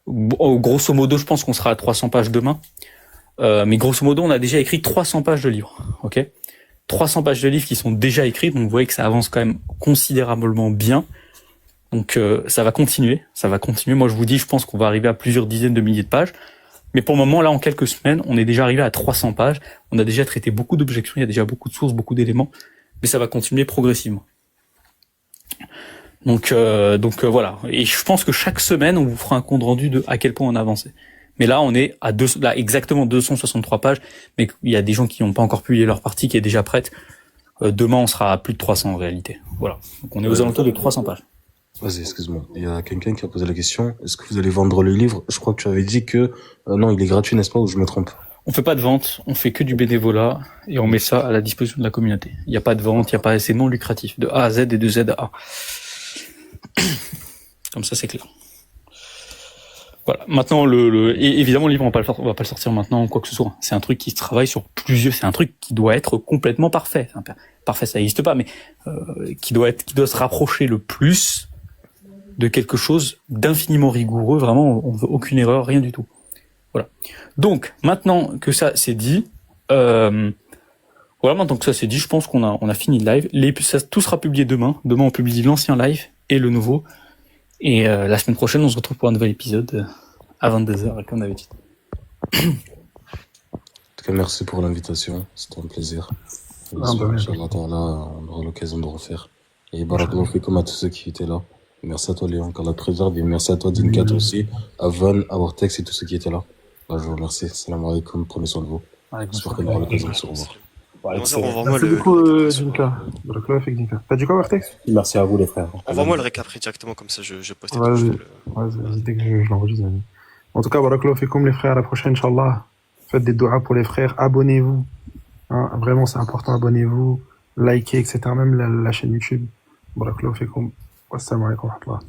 Grosso modo, je pense qu'on sera à 300 pages demain. Mais grosso modo, on a déjà écrit 300 pages de livres. Ok, 300 pages de livres qui sont déjà écrites. Donc, vous voyez que ça avance quand même considérablement bien. Donc, ça va continuer. Ça va continuer. Moi, je vous dis, je pense qu'on va arriver à plusieurs dizaines de milliers de pages. Mais pour le moment, là, en quelques semaines, on est déjà arrivé à 300 pages. On a déjà traité beaucoup d'objections. Il y a déjà beaucoup de sources, beaucoup d'éléments. Mais ça va continuer progressivement. Donc voilà. Et je pense que chaque semaine, on vous fera un compte rendu de à quel point on a avancé. Mais là, on est à exactement 263 pages. Mais il y a des gens qui n'ont pas encore publié leur partie qui est déjà prête. Demain, on sera à plus de 300 en réalité. Voilà. Donc on est aux alentours de 300 pages.
Vas-y, excuse-moi. Il y a quelqu'un qui a posé la question. Est-ce que vous allez vendre le livre? Je crois que tu avais dit que non, il est gratuit, n'est-ce pas, ou je me trompe?
On fait pas de vente, on fait que du bénévolat et on met ça à la disposition de la communauté. Il n'y a pas de vente, c'est non lucratif, de A à Z et de Z à A. Comme ça, c'est clair. Voilà. Maintenant, et évidemment, le livre, on va pas le sortir maintenant, quoi que ce soit. C'est un truc qui se travaille sur c'est un truc qui doit être complètement parfait. Parfait, ça n'existe pas, mais qui doit se rapprocher le plus de quelque chose d'infiniment rigoureux. Vraiment, on veut aucune erreur, rien du tout. Voilà. Donc, maintenant que ça c'est dit, maintenant que ça c'est dit, je pense qu'on a fini le live. Tout sera publié demain. Demain, on publie l'ancien live et le nouveau. Et la semaine prochaine, on se retrouve pour un nouvel épisode à 22h, comme d'habitude.
En tout cas, merci pour l'invitation. C'était un plaisir. Inch'Allah, on aura l'occasion de refaire. Et barakallahu fikum à tous ceux qui étaient là. Merci à toi, Léon, qu'Allah te préserve. Et merci à toi, Dinkat aussi, à Van, à Vortex et tous ceux qui étaient là. Je vous remercie. Salam alaikum. Prenez soin de vous. J'espère qu'on aura l'occasion de se revoir.
Merci beaucoup, Dinka. T'as dit quoi, Vortex?
Merci à vous, les frères.
Envoie-moi le récap directement, comme ça je poste.
Vas-y, dès que je l'enregistre. En tout cas, barakallahu fikum, les frères. À la prochaine, Inch'Allah. Faites des doigts pour les frères. Abonnez-vous. Hein, vraiment, c'est important. Abonnez-vous. Likez, etc. Même la chaîne YouTube. Barakallahu fikum. Wassalamu alaikum wa rahmatullah.